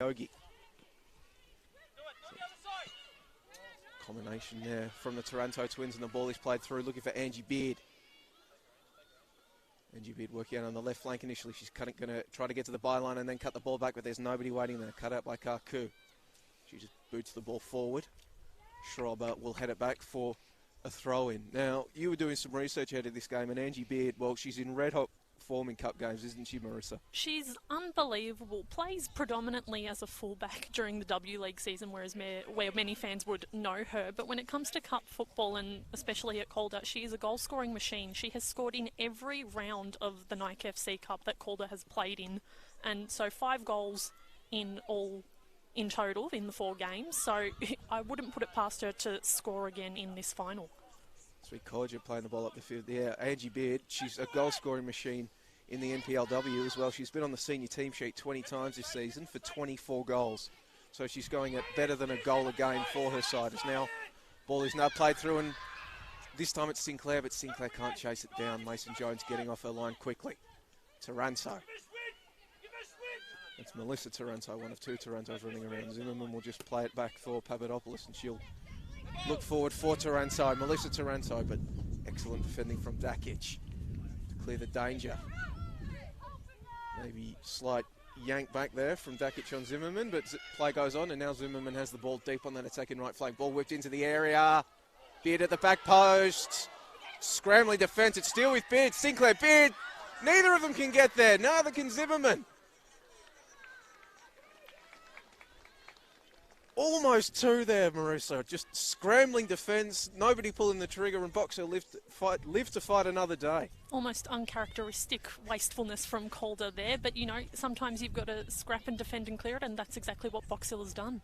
Yogi. Combination there from the Taranto twins, and the ball is played through, looking for Angie Beard. Angie Beard working out on the left flank initially. She's going to try to get to the byline and then cut the ball back, but there's nobody waiting there. Cut out by Karku. She just boots the ball forward. Schrober will head it back for a throw-in. Now, you were doing some research ahead of this game, and Angie Beard, well, she's in red-hot form in cup games, isn't she, Marissa? She's unbelievable. Plays predominantly as a fullback during the W League season, where many fans would know her. But when it comes to cup football, and especially at Calder, she is a goal-scoring machine. She has scored in every round of the Nike FC Cup that Calder has played in. And so 5 goals in total in the 4 games. So I wouldn't put it past her to score again in this final. Sweet College playing the ball up the field. Yeah, Angie Beard, she's a goal-scoring machine in the NPLW as well. She's been on the senior team sheet 20 times this season for 24 goals. So she's going at better than a goal a game for her side. As now, ball is now played through, and this time it's Sinclair, but Sinclair can't chase it down. Mason Jones getting off her line quickly. Taranto. It's Melissa Taranto, one of 2 Tarantos running around. Zimmermann will just play it back for Papadopoulos, and she'll look forward for Taranto. Melissa Taranto, but excellent defending from Dakic to clear the danger. Maybe slight yank back there from Dakic on Zimmermann, but play goes on, and now Zimmermann has the ball deep on that attacking right flank. Ball whipped into the area. Beard at the back post. Scrambling defence. It's still with Beard. Sinclair, Beard. Neither of them can get there. Neither can Zimmermann. Almost 2 there, Marissa. Just scrambling defence, nobody pulling the trigger, and Boxer live to fight another day. Almost uncharacteristic wastefulness from Calder there, but you know, sometimes you've got to scrap and defend and clear it, and that's exactly what Boxhill has done.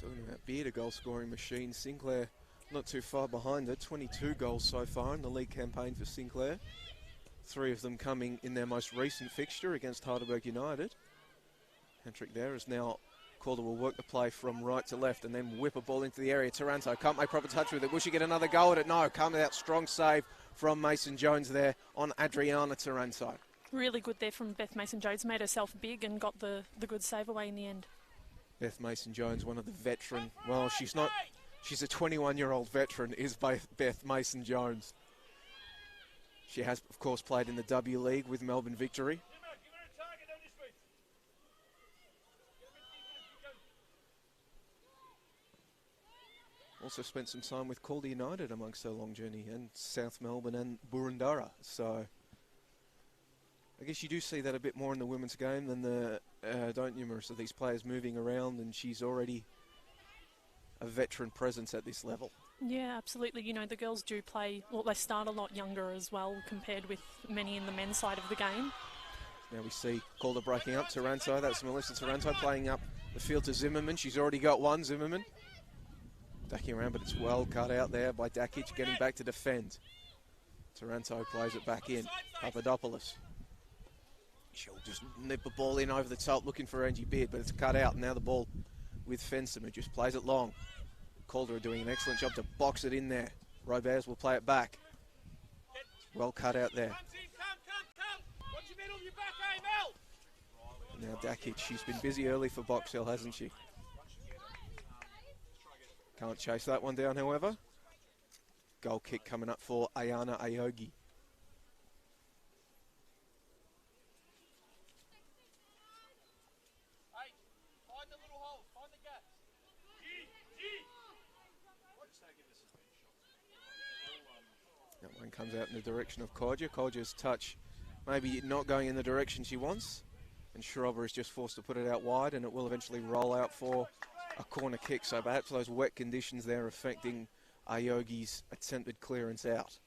Talking about Beard, a goal-scoring machine. Sinclair not too far behind her, 22 goals so far in the league campaign for Sinclair. 3 of them coming in their most recent fixture against Heidelberg United. Hat-trick there as now Calder will work the play from right to left and then whip a ball into the area. Taranto can't make proper touch with it. Will she get another go at it? No, come without strong save from Mason Jones there on Adriana Taranto. Really good there from Beth Mason-Jones. Made herself big and got the good save away in the end. Beth Mason-Jones, one of the veteran. Well, she's not. She's a 21-year-old veteran, is Beth Mason-Jones. She has, of course, played in the W League with Melbourne Victory. Also spent some time with Calder United amongst her long journey, and South Melbourne and Boroondara. So I guess you do see that a bit more in the women's game than the, don't you, Marissa? These players moving around, and she's already a veteran presence at this level. Yeah, absolutely. You know, the girls do play, well, they start a lot younger as well compared with many in the men's side of the game. Now we see Calder breaking up. Taranto, that's Melissa Taranto playing up the field to Zimmermann. She's already got one, Zimmermann. Ducking around, but it's well cut out there by Dakic, getting back to defend. Taranto plays it back in. Papadopoulos. She'll just nip the ball in over the top, looking for Angie Beard, but it's cut out. Now the ball with Fensom, who just plays it long. Calder are doing an excellent job to box it in there. Robert will play it back. Well cut out there. Now Dakic, she's been busy early for Box Hill, hasn't she? Can't chase that one down, however. Goal kick coming up for Ayana Aogi. That one comes out in the direction of Kodja. Kodja's touch maybe not going in the direction she wants. And Schrober is just forced to put it out wide, and it will eventually roll out for a corner kick. So perhaps those wet conditions there affecting Aogi's attempted clearance out.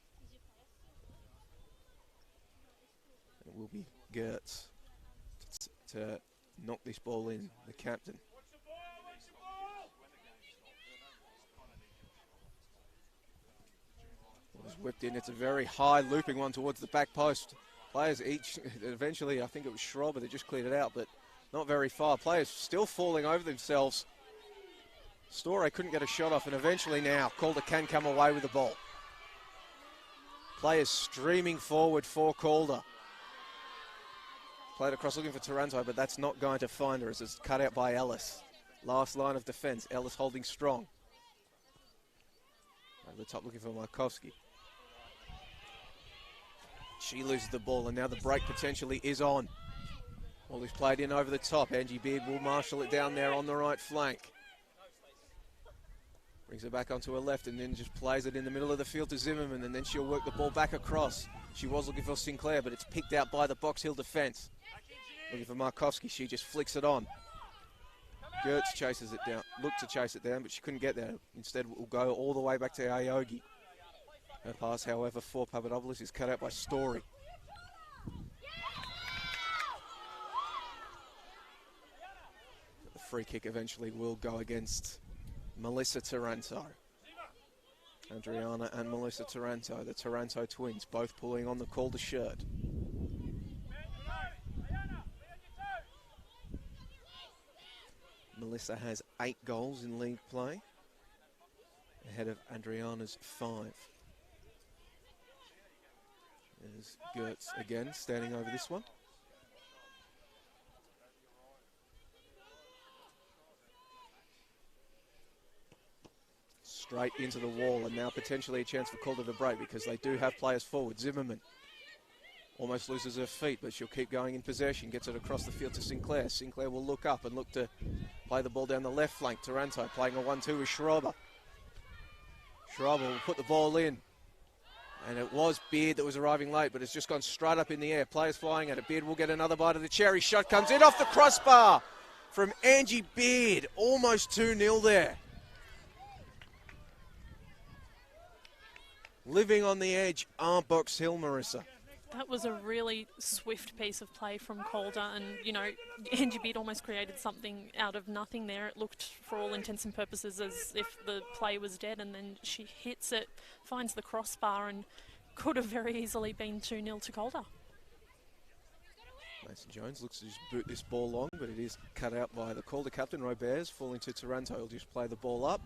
It will be Gertz to knock this ball in, the captain. It was whipped in. It's a very high looping one towards the back post. Players each, eventually I think it was Schrober that just cleared it out, but not very far. Players still falling over themselves. Storey couldn't get a shot off, and eventually now Calder can come away with the ball. Players streaming forward for Calder. Played across looking for Taranto, but that's not going to find her as it's cut out by Ellis. Last line of defence. Ellis holding strong. Over the top looking for Markovski. She loses the ball, and now the break potentially is on. Ball is played in over the top. Angie Beard will marshal it down there on the right flank. Brings it back onto her left and then just plays it in the middle of the field to Zimmermann, and then she'll work the ball back across. She was looking for Sinclair, but it's picked out by the Box Hill defence. Looking for Markovski, she just flicks it on. Gertz chases it down, looked to chase it down, but she couldn't get there. Instead, will go all the way back to Aogi. Her pass, however, for Papadopoulos is cut out by Story. The free kick eventually will go against Melissa Taranto. Adriana and Melissa Taranto, the Taranto twins, both pulling on the Calder shirt. Melissa has 8 goals in league play, ahead of Adriana's 5. There's Gertz again, standing over this one. Straight into the wall, and now potentially a chance for Calder to break because they do have players forward. Zimmermann almost loses her feet, but she'll keep going in possession. Gets it across the field to Sinclair. Sinclair will look up and look to play the ball down the left flank. Taranto playing a 1-2 with Schrober. Schrober will put the ball in. And it was Beard that was arriving late, but it's just gone straight up in the air. Players flying at it. Beard will get another bite of the cherry. Shot comes in off the crossbar from Angie Beard. Almost 2-0 there. Living on the edge are Box Hill, Marissa. That was a really swift piece of play from Calder, and, you know, Angie Beard almost created something out of nothing there. It looked, for all intents and purposes, as if the play was dead, and then she hits it, finds the crossbar, and could have very easily been 2-0 to Calder. Mason Jones looks to just boot this ball long, but it is cut out by the Calder captain, Roberts, falling to Taranto. He'll just play the ball up.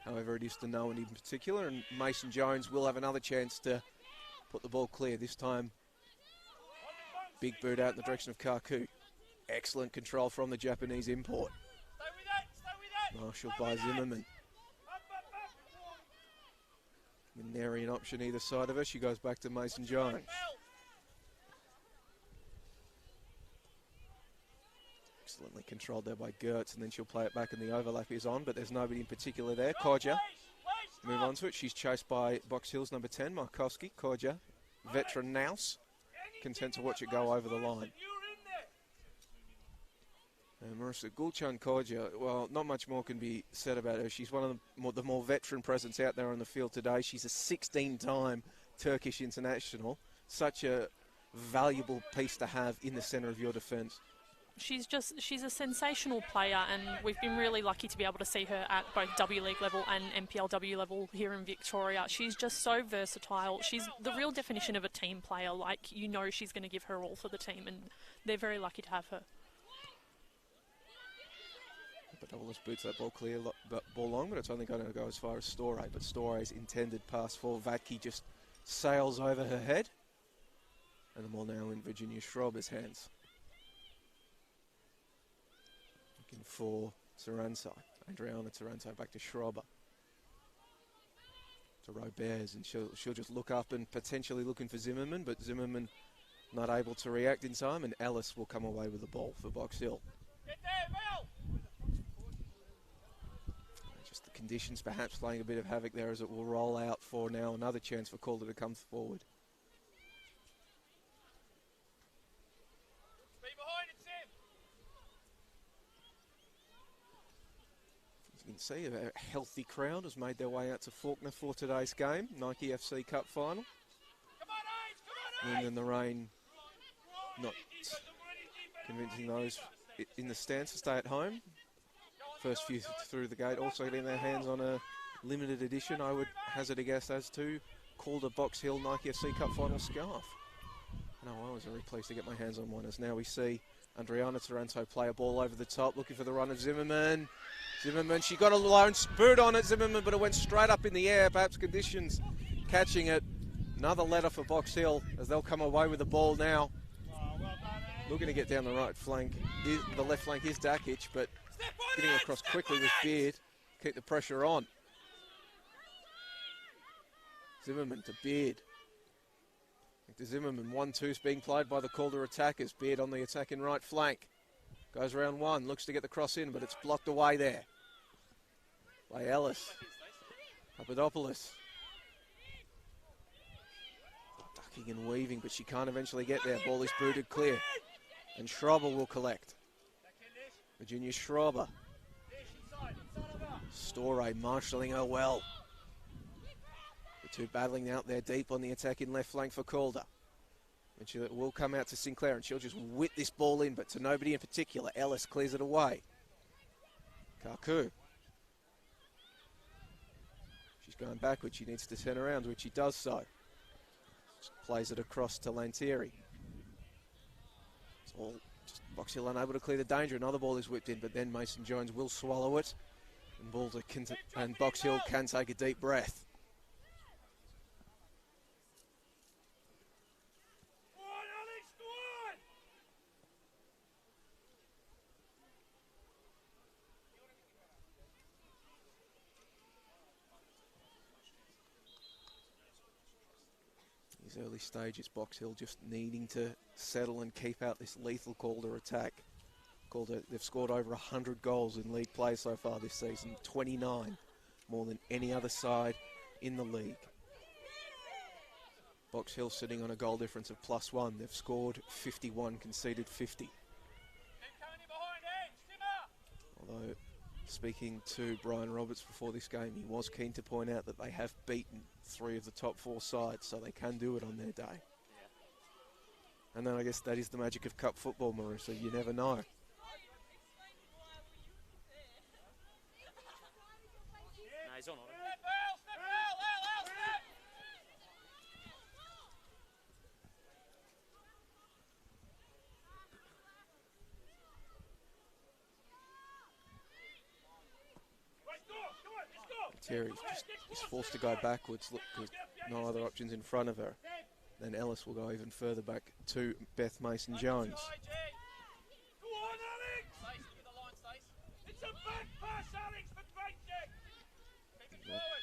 However, it is to no one in particular, and Mason Jones will have another chance to put the ball clear. This time, big boot out in the direction of Kaku. Excellent control from the Japanese import. Marshalled by Zimmermann. Minarian option either side of her. She goes back to Mason Jones. Excellently controlled there by Gertz, and then she'll play it back and the overlap is on, but there's nobody in particular there. Kodja, move on to it. She's chased by Box Hill's number 10, Markovski. Kodja, veteran Nouse, content to watch it go over the line. And Marissa Gulchan Kodja, well, not much more can be said about her. She's one of the more veteran presence out there on the field today. She's a 16-time Turkish international. Such a valuable piece to have in the centre of your defence. She's a sensational player, and we've been really lucky to be able to see her at both W League level and MPLW level here in Victoria. She's just so versatile. She's the real definition of a team player. Like, you know, she's going to give her all for the team, and they're very lucky to have her. Papadopoulos boots that ball clear, ball long, but it's only going to go as far as Storey. But Storey's intended pass for Vatke just sails over her head, and the ball now in Virginia Schrober's hands. Looking for Taranto. Adriana Taranto back to Schrober. To Roberts, and she'll just look up and potentially looking for Zimmermann, but Zimmermann not able to react in time, and Ellis will come away with the ball for Box Hill. Just the conditions perhaps playing a bit of havoc there as it will roll out for now another chance for Calder to come forward. You can see a healthy crowd has made their way out to Faulkner for today's game, Nike FC Cup final. Wind and the rain not convincing those in the stands to stay at home. First few through the gate also getting their hands on a limited edition, I would hazard a guess as to, Calder Box Hill Nike FC Cup final scarf. No, I was very pleased to get my hands on one, as now we see Adriana Taranto play a ball over the top, looking for the run of Zimmermann. Zimmermann, she got a lone boot on it, Zimmermann, but it went straight up in the air, perhaps conditions catching it. Another letter for Box Hill as they'll come away with the ball now. Looking to get down the right flank. The left flank is Dakic, but getting across quickly with Beard. Keep the pressure on. Zimmermann to Beard. To Zimmermann, 1-2's being played by the Calder attackers. Beard on the attacking right flank. Goes round one, looks to get the cross in, but it's blocked away there. By Ellis. Papadopoulos. Ducking and weaving, but she can't eventually get there. Ball is booted clear. And Schrober will collect. Virginia Schrober. Storey marshalling her well. The two battling out there deep on the attacking left flank for Calder. And she will come out to Sinclair and she'll just whip this ball in, but to nobody in particular. Ellis clears it away. Kaku. She's going backwards. She needs to turn around, which she does so. Just plays it across to Lantieri. It's all just Box Hill unable to clear the danger. Another ball is whipped in, but then Mason Jones will swallow it. And Box Hill can take a deep breath. These early stages, Box Hill just needing to settle and keep out this lethal Calder attack. Calder, they've scored over 100 goals in league play so far this season, 29, more than any other side in the league. Box Hill sitting on a goal difference of +1. They've scored 51, conceded 50. Although, speaking to Brian Roberts before this game, he was keen to point out that they have beaten 3 of the top 4 sides, so they can do it on their day. And then I guess that is the magic of cup football, Marissa. You never know. He's on it. Terry is forced to go backwards, look, because no other options in front of her. Then Ellis will go even further back to Beth Mason-Jones.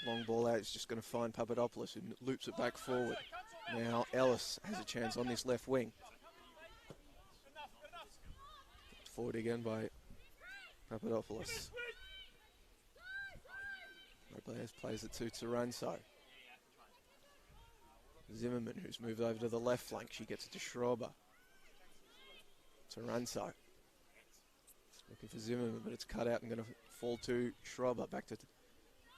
Long ball out, it's just going to find Papadopoulos, who loops it back forward. Now Ellis has a chance on this left wing. Forward again by Papadopoulos. Players plays it to Taranto. Zimmermann, who's moved over to the left flank, she gets it to Schrober. Taranto. Looking for Zimmermann, but it's cut out and going to fall to Schrober. Back to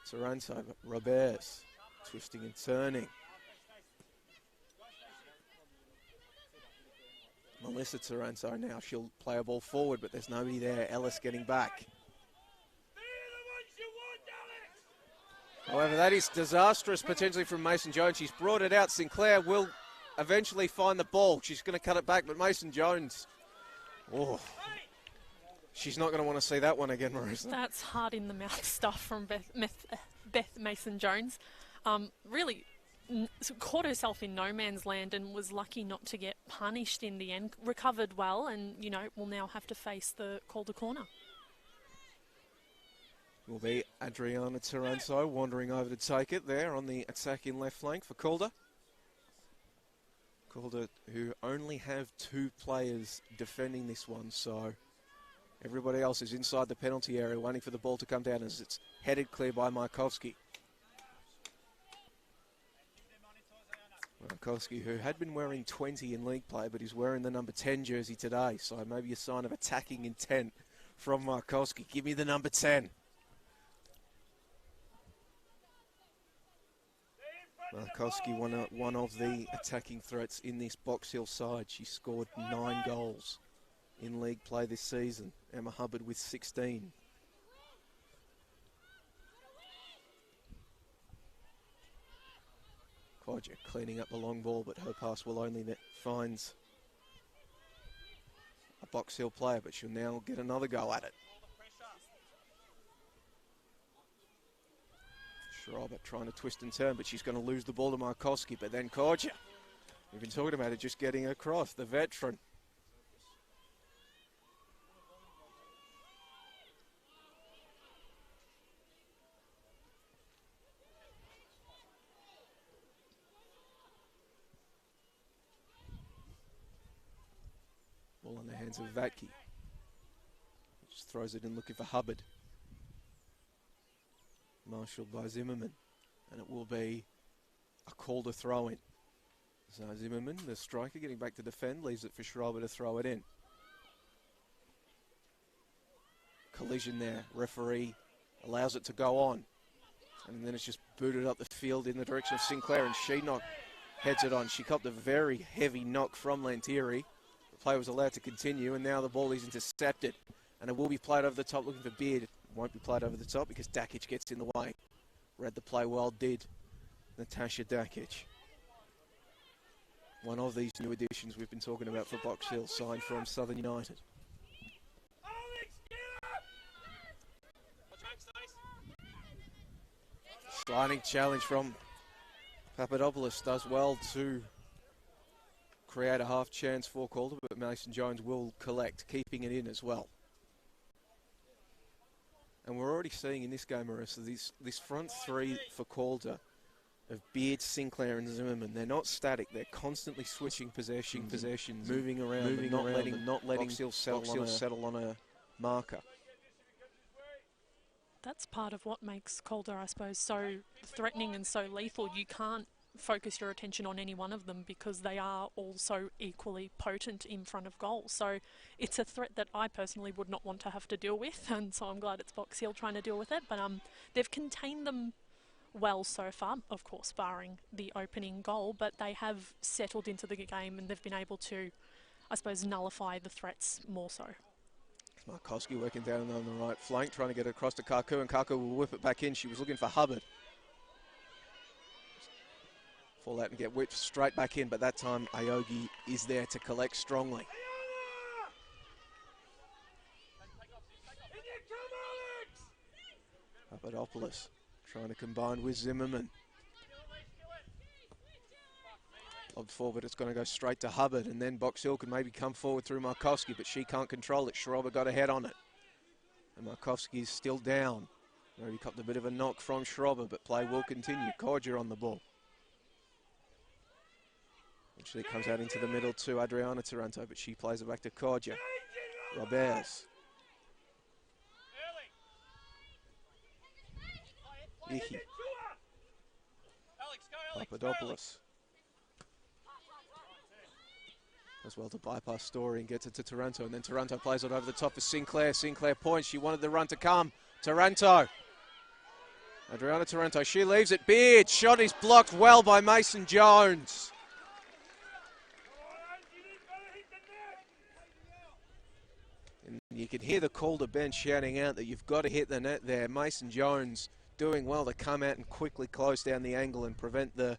Taranto. Roberts twisting and turning. Melissa Taranto now. She'll play a ball forward, but there's nobody there. Ellis getting back. However, that is disastrous potentially from Mason Jones. She's brought it out. Sinclair will eventually find the ball. She's going to cut it back, but Mason Jones, oh, she's not going to want to see that one again, Marissa. That's hard in the mouth stuff from Beth Mason Jones. Really caught herself in no man's land and was lucky not to get punished in the end. Recovered well and, you know, will now have to face the Calder corner. Will be Adriana Taranto wandering over to take it there on the attacking left flank for Calder. Calder, who only have 2 players defending this one, so everybody else is inside the penalty area waiting for the ball to come down as it's headed clear by Markovski. Markovski, who had been wearing 20 in league play, but he's wearing the number 10 jersey today, so maybe a sign of attacking intent from Markovski. Give me the number 10. Markovski, one of the attacking threats in this Box Hill side. She scored 9 goals in league play this season. Emma Hubbard with 16. Quadja cleaning up the long ball, but her pass will only finds a Box Hill player, but she'll now get another go at it. Schrober trying to twist and turn, but she's going to lose the ball to Markovski. But then Quadja, we've been talking about it, just getting across, the veteran. hands of Vatke. Just throws it in looking for Hubbard. Marshalled by Zimmermann. And it will be a Calder throw-in. So Zimmermann, the striker, getting back to defend, leaves it for Schreiber to throw it in. Collision there. Referee allows it to go on. And then it's just booted up the field in the direction of Sinclair, and she heads it on. She copped a very heavy knock from Lantieri. The play was allowed to continue, and now the ball is intercepted. And it will be played over the top, looking for Beard. It won't be played over the top because Dakic gets in the way. Read the play well, did Natasha Dakic. One of these new additions we've been talking about for Box Hill, signed from Southern United. Sliding challenge from Papadopoulos does well to create a half chance for Calder, but Mason Jones will collect, keeping it in as well. And we're already seeing in this game, Marissa, this front three for Calder of Beard, Sinclair and Zimmermann. They're not static. They're constantly switching possessions, moving around, not letting Box Hill settle on a marker. That's part of what makes Calder, I suppose, so threatening and so lethal. You can't focus your attention on any one of them because they are all so equally potent in front of goal. So it's a threat that I personally would not want to have to deal with, and so I'm glad it's Box Hill trying to deal with it. But they've contained them well so far, of course, barring the opening goal, but they have settled into the game and they've been able to, I suppose, nullify the threats more so. Markovski working down on the right flank, trying to get it across to Kaku, and Kaku will whip it back in. She was looking for Hubbard. Fall out and get whipped straight back in, but that time Aogi is there to collect strongly. Papadopoulos trying to combine with Zimmermann. Lobbed forward, it's going to go straight to Hubbard, and then Box Hill can maybe come forward through Markovski, but she can't control it. Schreiber got a head on it. And Markovski is still down. Maybe copped a bit of a knock from Schreiber, but play will continue. Kodja on the ball. Eventually it comes out into the middle to Adriana Taranto, but she plays it back to Kodja. Roberts. Ihi. Papadopoulos. As well to bypass Story and gets it to Taranto, and then Taranto plays it over the top for Sinclair. Sinclair points. She wanted the run to come. Taranto. Adriana Taranto. She leaves it. Beard. Shot is blocked well by Mason Jones. And you can hear the Calder bench shouting out that you've got to hit the net there. Mason Jones doing well to come out and quickly close down the angle and prevent the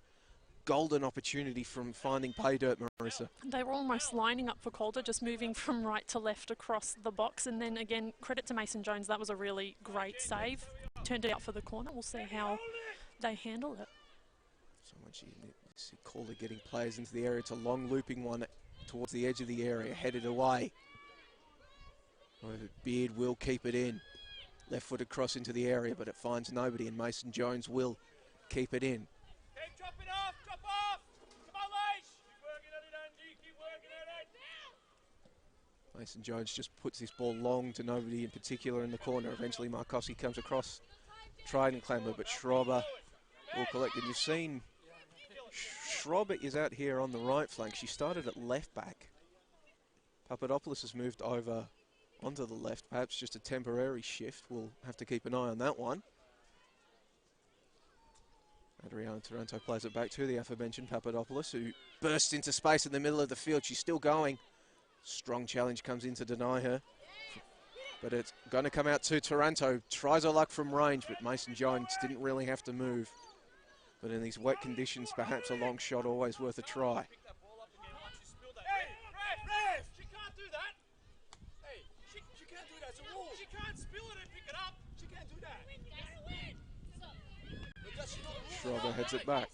golden opportunity from finding pay dirt, Marissa. They were almost lining up for Calder, just moving from right to left across the box. And then again, credit to Mason Jones, that was a really great save. Turned it out for the corner. We'll see how they handle it. So much you see Calder getting players into the area. It's a long looping one towards the edge of the area, headed away. Beard will keep it in. Left foot across into the area, but it finds nobody, and Mason Jones will keep it in. Keep dropping off, drop off! Come on, Leish! Keep working at it, Angie, keep working at it! Mason Jones just puts this ball long to nobody in particular in the corner. Eventually Markovski comes across, tried and clamber, but Schreiber will collect. And you've seen Schreiber is out here on the right flank. She started at left back. Papadopoulos has moved over onto the left, perhaps just a temporary shift. We'll have to keep an eye on that one. Adriana Taranto plays it back to the aforementioned Papadopoulos, who bursts into space in the middle of the field. She's still going. Strong challenge comes in to deny her. But it's going to come out to Taranto. Tries her luck from range, but Mason Jones didn't really have to move. But in these wet conditions, perhaps a long shot always worth a try. Schreiber heads it back.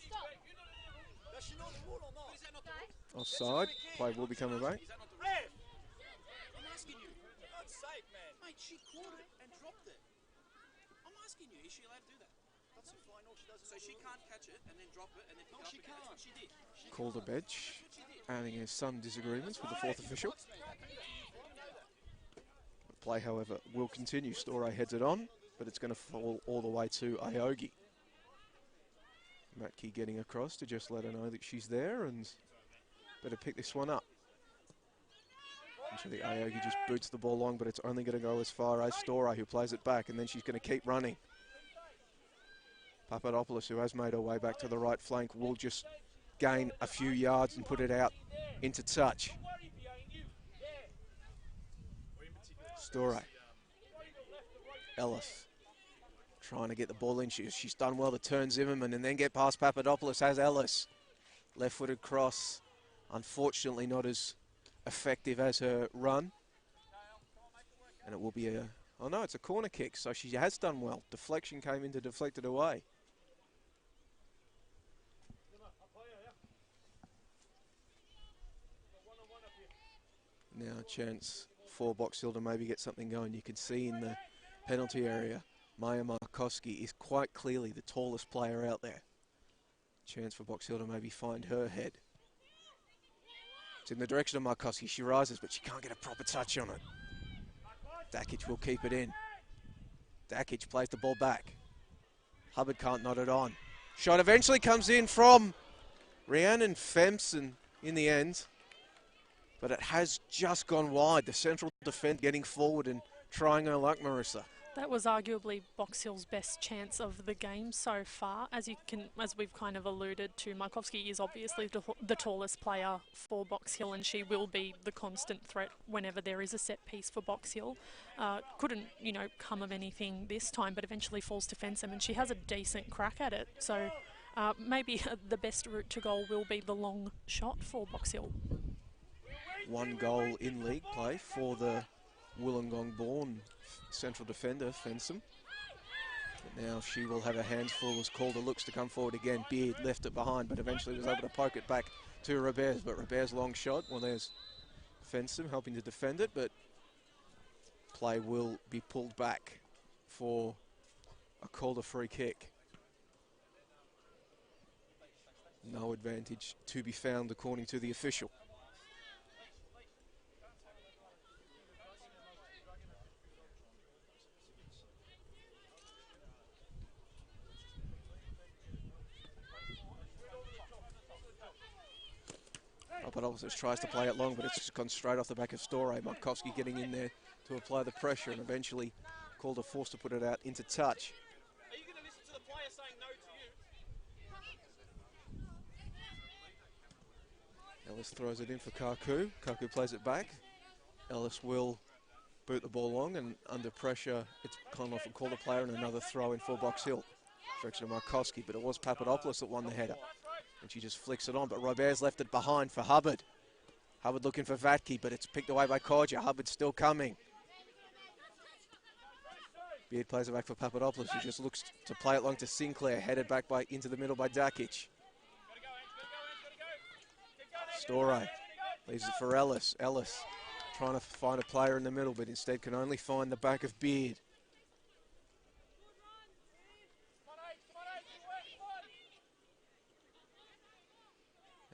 Offside. Play will be coming back. I'm asking you. For God's sake, man. Mate, she caught it and dropped it. I'm asking you, is she allowed to do that? That's a fine. All she does is so she can't catch it and then drop it and then pick it up again. That's what she did. Calder bench, adding some disagreements with the fourth official. Play, however, will continue. Storey heads it on, but it's going to fall all the way to Aogi. Matke getting across to just let her know that she's there and better pick this one up. Actually, Aogi just boots the ball long, but it's only going to go as far as Storey, who plays it back, and then she's going to keep running. Papadopoulos, who has made her way back to the right flank, will just gain a few yards and put it out into touch. Storey. Ellis trying to get the ball in. She's done well to turn Zimmermann and then get past Papadopoulos as Ellis. Left-footed cross. Unfortunately not as effective as her run. And it will be a... Oh no, it's a corner kick, so she has done well. Deflection came in to deflect it away. Now a chance for Box Hill to maybe get something going. You can see in the penalty area, Maya Markovski is quite clearly the tallest player out there. Chance for Box Hill to maybe find her head. It's in the direction of Markovski. She rises, but she can't get a proper touch on it. Dakic will keep it in. Dakic plays the ball back. Hubbard can't knot it on. Shot eventually comes in from Rhiannon Fempson in the end. But it has just gone wide. The central defence getting forward and trying her luck, Marissa. That was arguably Box Hill's best chance of the game so far. As we've kind of alluded to, Markovski is obviously the tallest player for Box Hill, and she will be the constant threat whenever there is a set piece for Box Hill. Couldn't, come of anything this time, but eventually falls to Fensom, and she has a decent crack at it. So maybe the best route to goal will be the long shot for Box Hill. One goal in league play for the Wollongong-born central defender, Fensom. But now she will have her hands full as Calder looks to come forward again. Beard left it behind, but eventually was able to poke it back to Roberts. But Roberts' long shot, well, there's Fensom helping to defend it, but play will be pulled back for a Calder free kick. No advantage to be found according to the official. Papadopoulos tries to play it long, but it's just gone straight off the back of Storey. Markovski getting in there to apply the pressure, and eventually Calder forced to put it out into touch. Are you going to listen to the player saying no to you? Ellis throws it in for Kaku. Kaku plays it back. Ellis will boot the ball long, and under pressure, it's gone off a Calder player and another throw in for Box Hill. Direction of Markovski, but it was Papadopoulos that won the header. And she just flicks it on, but Roberts left it behind for Hubbard. Hubbard looking for Vatke, but it's picked away by Kodja. Hubbard still coming. Beard plays it back for Papadopoulos, who just looks to play it long to Sinclair, headed back into the middle by Dakic. Storey leaves it for Ellis. Ellis trying to find a player in the middle, but instead can only find the back of Beard.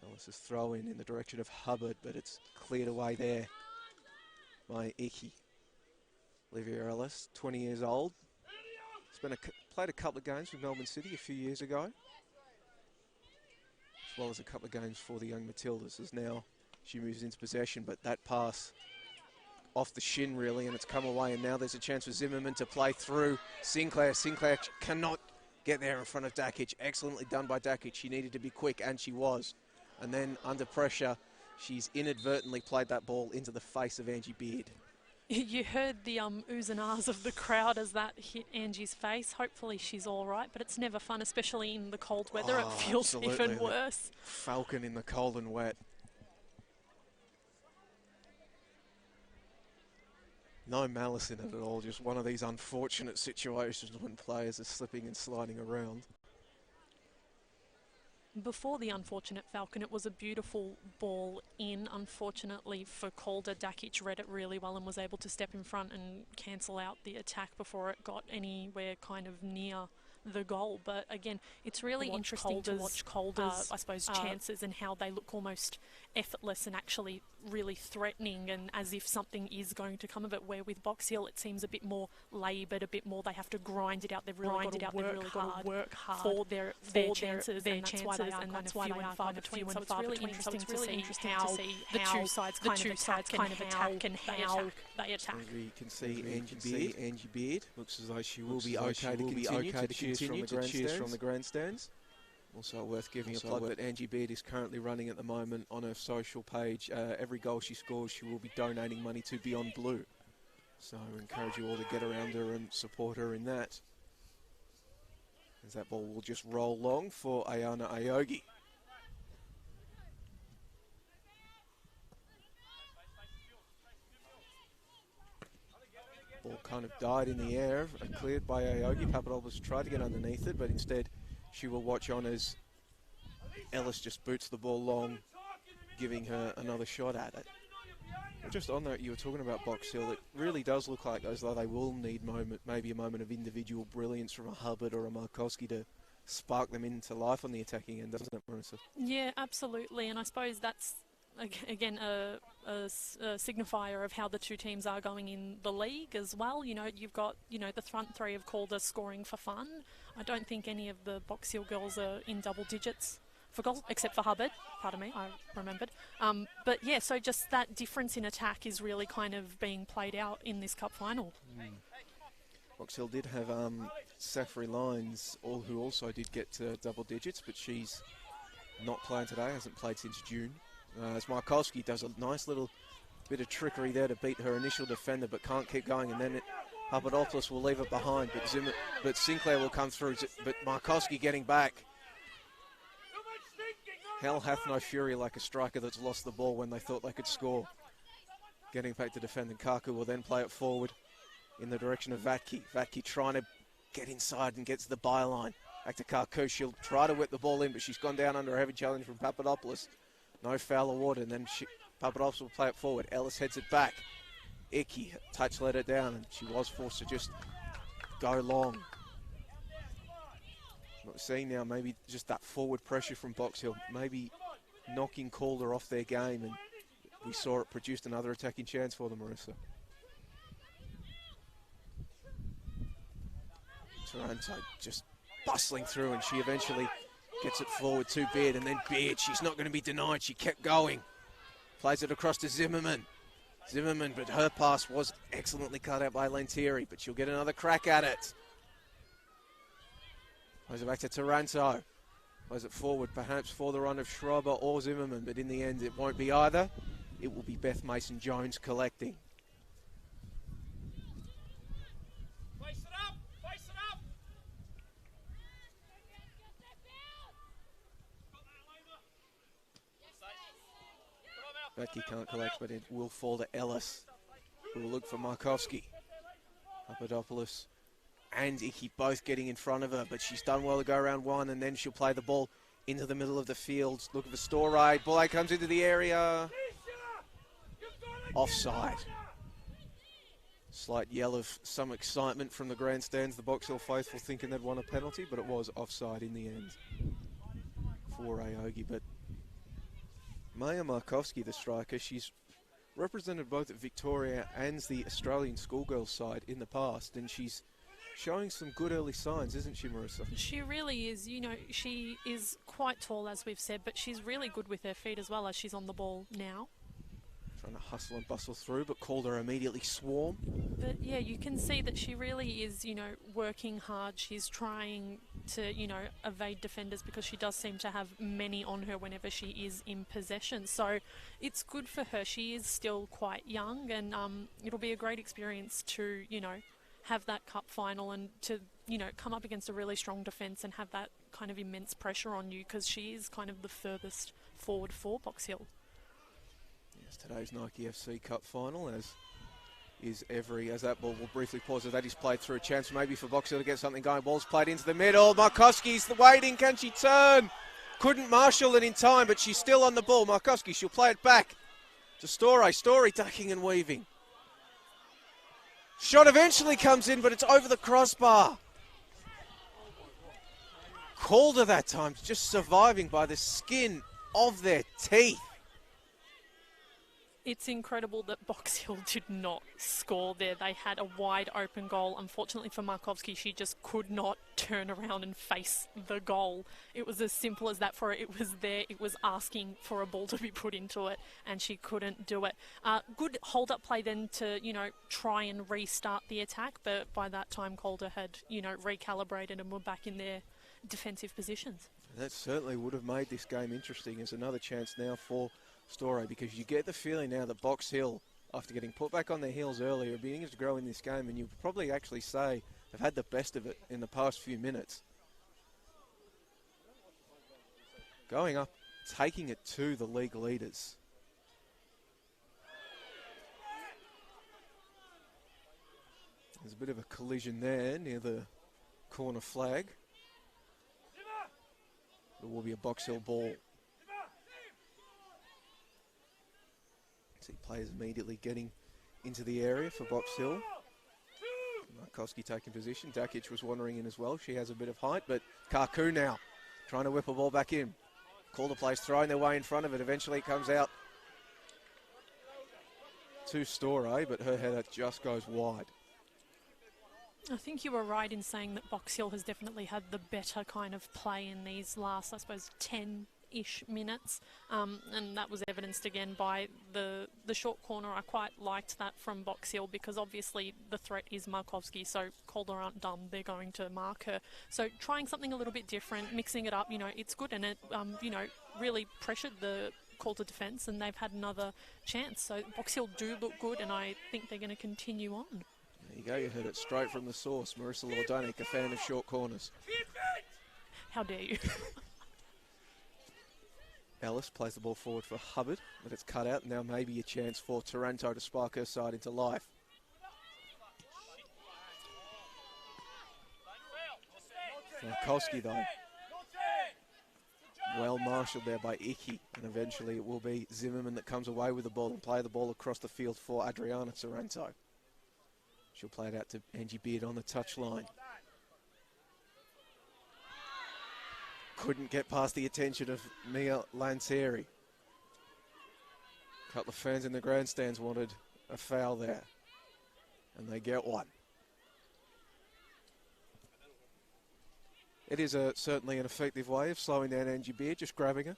Ellis's throw in the direction of Hubbard, but it's cleared away there by Icky. Olivia Ellis, 20 years old. Played a couple of games with Melbourne City a few years ago, as well as a couple of games for the young Matildas, as now she moves into possession, but that pass off the shin really, and it's come away, and now there's a chance for Zimmermann to play through Sinclair. Sinclair cannot get there in front of Dakic. Excellently done by Dakic. She needed to be quick, and she was. And then under pressure, she's inadvertently played that ball into the face of Angie Beard. You heard the oohs and ahs of the crowd as that hit Angie's face. Hopefully she's all right, but it's never fun, especially in the cold weather. It feels even worse. Falcon in the cold and wet. No malice in it at all, just one of these unfortunate situations when players are slipping and sliding around. Before the unfortunate Falcon, it was a beautiful ball in. Unfortunately for Calder, Dakic read it really well and was able to step in front and cancel out the attack before it got anywhere kind of near the goal. But again, it's really interesting to watch Calder's, I suppose, chances and how they look almost effortless and actually really threatening, and as if something is going to come of it, where with Box Hill it seems a bit more laboured, a bit more they have to grind it out. They've really got to work hard for their chances, and that's why they are kind of few and far between. So it's really interesting to see how the two sides kind of attack and how they attack. We can see Angie Beard. Looks as though she will be okay to continue to cheers from the grandstands. Also worth giving a plug that Angie Beard is currently running at the moment on her social page. Every goal she scores, she will be donating money to Beyond Blue. So I encourage you all to get around her and support her in that. As that ball will just roll long for Ayana Aogi. Ball kind of died in the air, cleared by Aogi. Papadopoulos tried to get underneath it, but instead she will watch on as Ellis just boots the ball long, giving her another shot at it. Just on that, you were talking about Box Hill. It really does look like as though they will need maybe a moment of individual brilliance from a Hubbard or a Markovski to spark them into life on the attacking end, doesn't it, Marissa? Yeah, absolutely. And I suppose that's, again, a signifier of how the two teams are going in the league as well. You know, you've got, the front three of Calder scoring for fun. I don't think any of the Box Hill girls are in double digits for goals, except for Hubbard. Pardon me, I remembered. But yeah, so just that difference in attack is really kind of being played out in this cup final. Box Hill did have Safri Lyons, who also did get to double digits, but she's not playing today, hasn't played since June. As Markovski does a nice little bit of trickery there to beat her initial defender, but can't keep going, and then Papadopoulos will leave it behind, but Sinclair will come through, but Markovski getting back. Hell hath no fury like a striker that's lost the ball when they thought they could score. Getting back to defend, and Kaku will then play it forward in the direction of Vatke. Vatke trying to get inside and gets the byline. Back to Kaku, she'll try to whip the ball in, but she's gone down under a heavy challenge from Papadopoulos. No foul awarded, and then Papadopoulos will play it forward. Ellis heads it back. Icky, touch let it down, and she was forced to just go long. What we're seeing now, maybe just that forward pressure from Box Hill, maybe knocking Calder off their game, and we saw it produced another attacking chance for them, Marissa. Toronto just bustling through, and she eventually gets it forward to Beard, and then Beard, she's not going to be denied, she kept going. Plays it across to Zimmermann. Zimmermann, but her pass was excellently cut out by Lentieri, but she'll get another crack at it. Plays it back to Taranto. Plays it forward, perhaps for the run of Schreiber or Zimmermann, but in the end it won't be either. It will be Beth Mason-Jones collecting. Becky can't collect, but it will fall to Ellis, who will look for Markovski. Papadopoulos and Icky both getting in front of her, but she's done well to go around one, and then she'll play the ball into the middle of the field. Looking for Storey. Ball comes into the area. Offside. Slight yell of some excitement from the grandstands. The Box Hill faithful thinking they'd won a penalty, but it was offside in the end for Aogi. But Maya Markovski, the striker, she's represented both at Victoria and the Australian schoolgirls side in the past, and she's showing some good early signs, isn't she, Marissa? She really is. She is quite tall, as we've said, but she's really good with her feet as well, as she's on the ball now. Trying to hustle and bustle through, but Calder immediately swarm. But yeah, you can see that she really is, working hard. She's trying to, evade defenders, because she does seem to have many on her whenever she is in possession. So it's good for her. She is still quite young, and it'll be a great experience to, have that cup final and to, come up against a really strong defence and have that kind of immense pressure on you, because she is kind of the furthest forward for Box Hill. Yes, today's Nike FC Cup final, as that ball will briefly pause, as that is played through. A chance maybe for Box Hill to get something going. Ball's played into the middle. Markovski's waiting. Can she turn? Couldn't marshal it in time, but she's still on the ball. Markovski, she'll play it back to Storey. Storey ducking and weaving. Shot eventually comes in, but it's over the crossbar. Calder that time, just surviving by the skin of their teeth. It's incredible that Box Hill did not score there. They had a wide open goal. Unfortunately for Markovski, she just could not turn around and face the goal. It was as simple as that for her. It was there. It was asking for a ball to be put into it, and she couldn't do it. Good hold-up play then to, try and restart the attack, but by that time Calder had, recalibrated and were back in their defensive positions. That certainly would have made this game interesting. There's another chance now for Storey, because you get the feeling now that Box Hill, after getting put back on their heels earlier, are beginning to grow in this game, and you would probably actually say they've had the best of it in the past few minutes. Going up, taking it to the league leaders. There's a bit of a collision there near the corner flag. There will be a Box Hill ball. See players immediately getting into the area for Box Hill. Markovski taking position. Dakic was wandering in as well. She has a bit of height, but Karku now trying to whip a ball back in. Calder players throwing their way in front of it. Eventually it comes out to Storey, but her header just goes wide. I think you were right in saying that Box Hill has definitely had the better kind of play in these last, 10-ish minutes, and that was evidenced again by the short corner. I quite liked that from Box Hill, because obviously the threat is Markovski, so Calder aren't dumb, they're going to mark her. So trying something a little bit different, mixing it up, it's good, and it, really pressured the Calder defence, and they've had another chance. So Box Hill do look good, and I think they're going to continue on. There you go, you heard it straight from the source. Marissa Lordonic, a fan of short corners. How dare you? Ellis plays the ball forward for Hubbard, but it's cut out. Now maybe a chance for Taranto to spark her side into life. Markovski, though, well marshalled there by Icky, and eventually it will be Zimmermann that comes away with the ball and play the ball across the field for Adriana Taranto. She'll play it out to Angie Beard on the touchline. Couldn't get past the attention of Mia Lanseri. A couple of fans in the grandstands wanted a foul there, and they get one. It is certainly an effective way of slowing down Angie Beard, just grabbing her.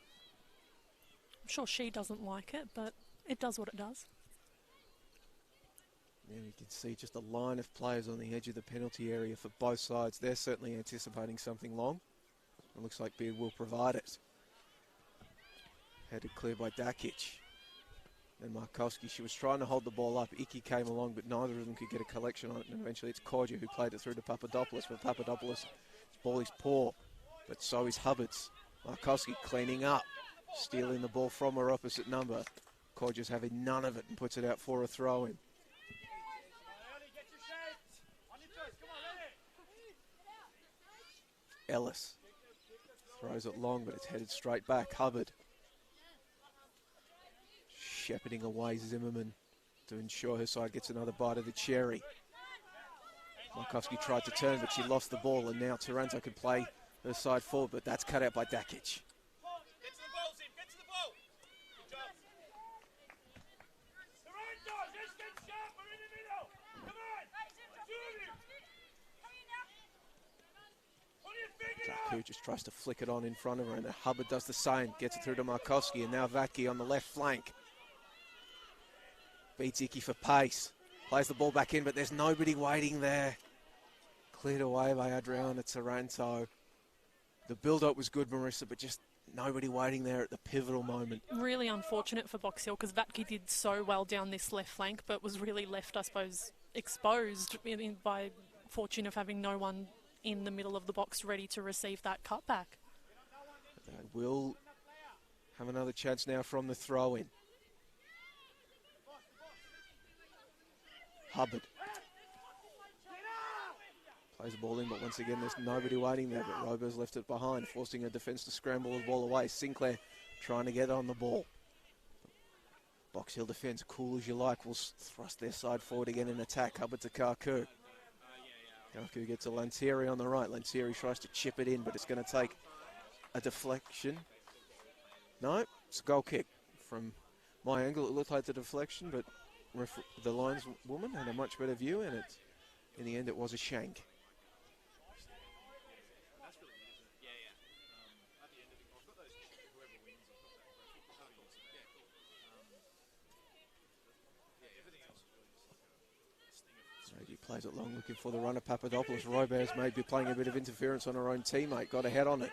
I'm sure she doesn't like it, but it does what it does. Yeah, you can see just a line of players on the edge of the penalty area for both sides. They're certainly anticipating something long. It looks like Beard will provide it. Headed clear by Dakic. And Markovski, she was trying to hold the ball up. Icky came along, but neither of them could get a collection on it. And eventually it's Korja who played it through to Papadopoulos. But Papadopoulos' ball is poor, but so is Hubbard's. Markovski cleaning up, stealing the ball from her opposite number. Korja's having none of it and puts it out for a throw-in. Ellis throws it long, but it's headed straight back. Hubbard shepherding away Zimmermann to ensure her side gets another bite of the cherry. Markovski tried to turn, but she lost the ball, and now Taranto can play her side forward, but that's cut out by Dakic. Dakic just tries to flick it on in front of her, and Hubbard does the same, gets it through to Markovski, and now Vatke on the left flank. Beats Icky for pace. Plays the ball back in, but there's nobody waiting there. Cleared away by Adriana Taranto. The build-up was good, Marissa, but just nobody waiting there at the pivotal moment. Really unfortunate for Box Hill, because Vatke did so well down this left flank, but was really left, I suppose, exposed by fortune of having no one in the middle of the box ready to receive that cutback. They will have another chance now from the throw-in. Hubbard plays the ball in, but once again there's nobody waiting there, but Rober's left it behind, forcing her defence to scramble the ball away. Sinclair trying to get on the ball. Box Hill defence, cool as you like, will thrust their side forward again in attack. Hubbard to Karku. Karku gets a Lanseri on the right. Lanseri tries to chip it in, but it's going to take a deflection. No, it's a goal kick from my angle, it looked like the deflection, but the lineswoman had a much better view, and in the end it was a shank. He plays it long, looking for the runner. Papadopoulos. Roberts may be playing a bit of interference on her own teammate. Got ahead on it.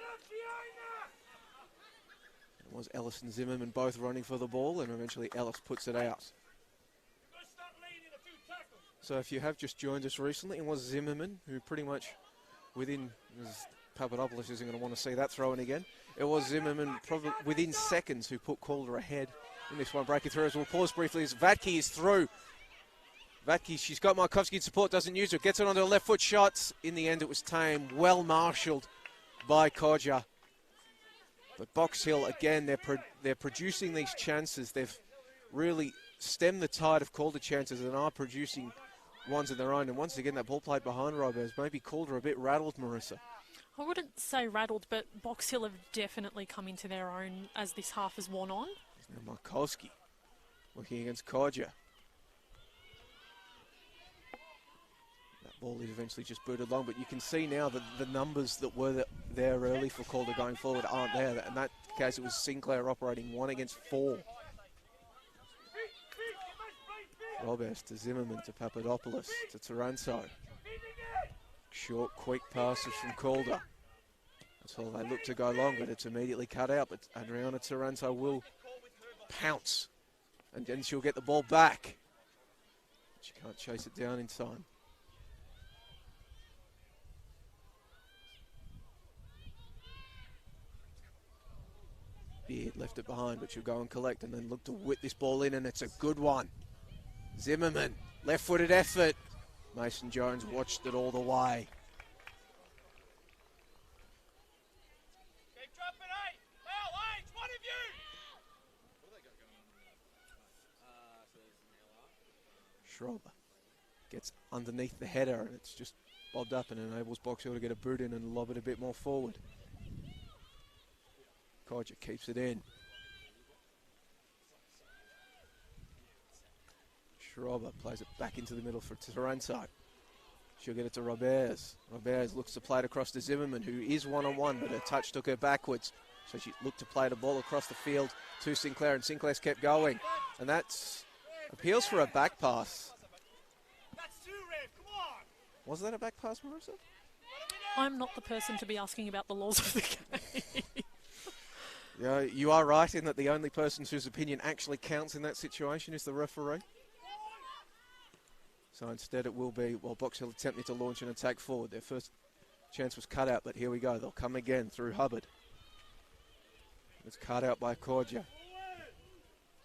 It was Ellis and Zimmermann both running for the ball, and eventually Ellis puts it out. So if you have just joined us recently, it was Zimmermann who pretty much within, Papadopoulos isn't going to want to see that throw in again. It was Zimmermann probably within seconds who put Calder ahead in this one. Breaking through as we'll pause briefly as Vatke is through. Vatke, she's got Markovski in support, doesn't use it, gets it onto a left foot shot. In the end, it was tamed, well marshalled by Kodja. But Box Hill, again, they're producing these chances. They've really stemmed the tide of Calder chances and are producing ones of their own. And once again, that ball played behind Roberts. Maybe Calder a bit rattled, Marissa. I wouldn't say rattled, but Box Hill have definitely come into their own as this half has worn on. Now Markovski working against Kodja. Ball is eventually just booted long, but you can see now that the numbers that were there early for Calder going forward aren't there. In that case, it was Sinclair operating 1 against 4. Roberts to Zimmermann to Papadopoulos to Taranto. Short, quick passes from Calder. That's all they look to go long, but it's immediately cut out. But Adriana Taranto will pounce, and then she'll get the ball back. She can't chase it down in time. Beard left it behind, but she'll go and collect and then look to whip this ball in, and it's a good one. Zimmermann, left-footed effort. Mason Jones watched it all the way. Keep dropping, eh? Hey, one of you! Schrober gets underneath the header, and it's just bobbed up and enables Box Hill to get a boot in and lob it a bit more forward. Kodja keeps it in. Schrober plays it back into the middle for Taranto. She'll get it to Roberts. Roberts looks to play it across to Zimmermann, who is one-on-one, but her touch took her backwards. So she looked to play the ball across the field to Sinclair, and Sinclair's kept going. And that's appeals for a back pass. That's 2, Rev, come on! Was that a back pass, Marissa? I'm not the person to be asking about the laws of the game. Yeah, you are right in that the only person whose opinion actually counts in that situation is the referee. So instead it will be, well, Box Hill attempting to launch an attack forward. Their first chance was cut out, but here we go. They'll come again through Hubbard. It's cut out by Kodja.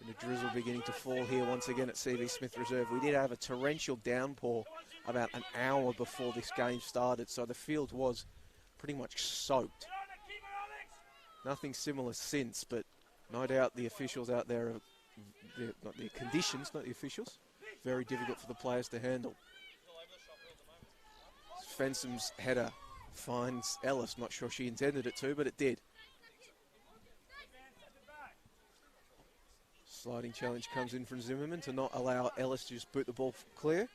And the drizzle beginning to fall here once again at CV Smith Reserve. We did have a torrential downpour about an hour before this game started, so the field was pretty much soaked. Nothing similar since, but no doubt the officials out there, not the conditions, not the officials, very difficult for the players to handle. Fensom's header finds Ellis. Not sure she intended it to, but it did. Sliding challenge comes in from Zimmermann to not allow Ellis to just boot the ball clear.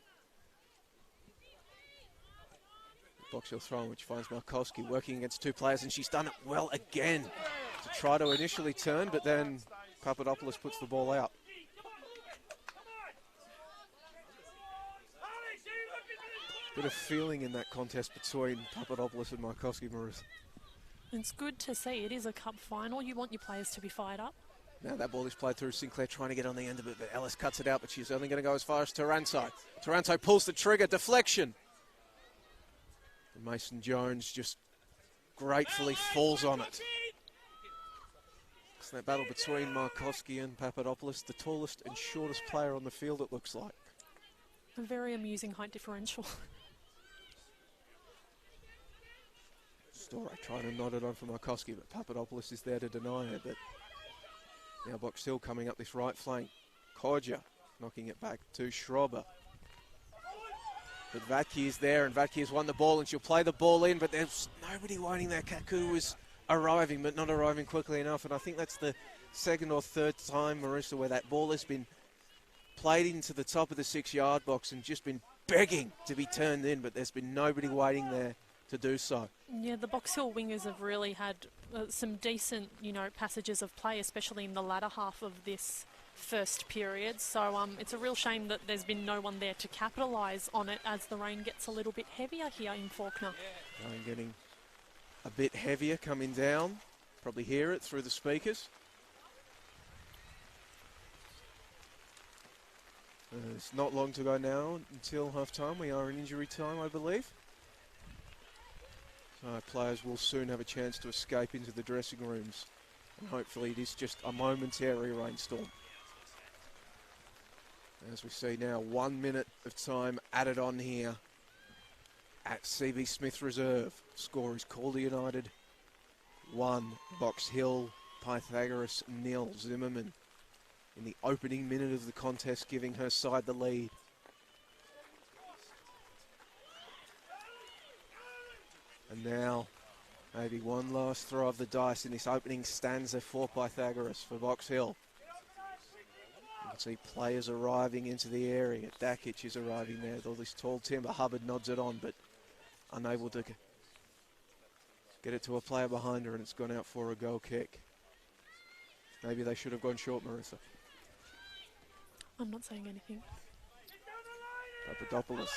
Box Hill throw, which finds Markovski working against 2 players, and she's done it well again to try to initially turn, but then Papadopoulos puts the ball out. Bit of feeling in that contest between Papadopoulos and Markovski, Marissa. It's good to see. It is a cup final. You want your players to be fired up. Now that ball is played through Sinclair, trying to get on the end of it, but Ellis cuts it out, but she's only going to go as far as Taranto. Taranto pulls the trigger, deflection. And Mason Jones just gratefully falls on it. It's that battle between Markovski and Papadopoulos, the tallest and shortest player on the field, it looks like. A very amusing height differential. Story trying to nod it on for Markovski, but Papadopoulos is there to deny it. But now Box Hill coming up this right flank. Kodja knocking it back to Schrober. But Vatke is there, and Vatke has won the ball, and she'll play the ball in, but there's nobody waiting there. Kaku was arriving, but not arriving quickly enough. And I think that's the second or third time, Marissa, where that ball has been played into the top of the 6-yard box and just been begging to be turned in, but there's been nobody waiting there to do so. Yeah, the Box Hill wingers have really had some decent, passages of play, especially in the latter half of this first period. So it's a real shame that there's been no one there to capitalise on it as the rain gets a little bit heavier here in Faulkner. Rain getting a bit heavier coming down. Probably hear it through the speakers. It's not long to go now until half-time. We are in injury time, I believe. So players will soon have a chance to escape into the dressing rooms. And hopefully it is just a momentary rainstorm. As we see now, 1 minute of time added on here at CB Smith Reserve. Score is Calder United 1, Box Hill, Pythagoras 0. Zimmermann in the opening minute of the contest giving her side the lead. And now maybe one last throw of the dice in this opening stanza for Pythagoras, for Box Hill. You can see players arriving into the area. Dakic is arriving there with all this tall timber. Hubbard nods it on, but unable to get it to a player behind her, and it's gone out for a goal kick. Maybe they should have gone short, Marissa. I'm not saying anything. Papadopoulos.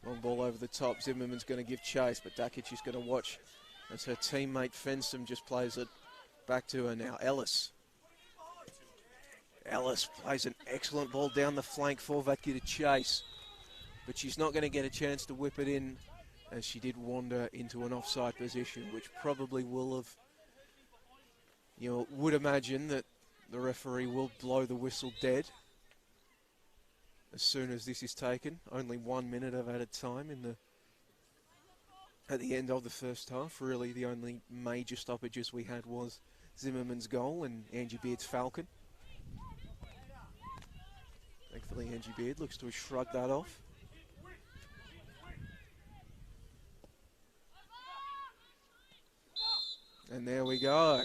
Long ball over the top. Zimmermann's going to give chase, but Dakic is going to watch as her teammate Fensom just plays it back to her now. Ellis plays an excellent ball down the flank for Vatki to chase, but she's not going to get a chance to whip it in, as she did wander into an offside position, which probably will have, would imagine that the referee will blow the whistle dead as soon as this is taken. Only 1 minute of added time at the end of the first half. Really, the only major stoppages we had was Zimmermann's goal and Angie Beard's Falcon. Thankfully, Angie Beard looks to have shrugged that off. And there we go.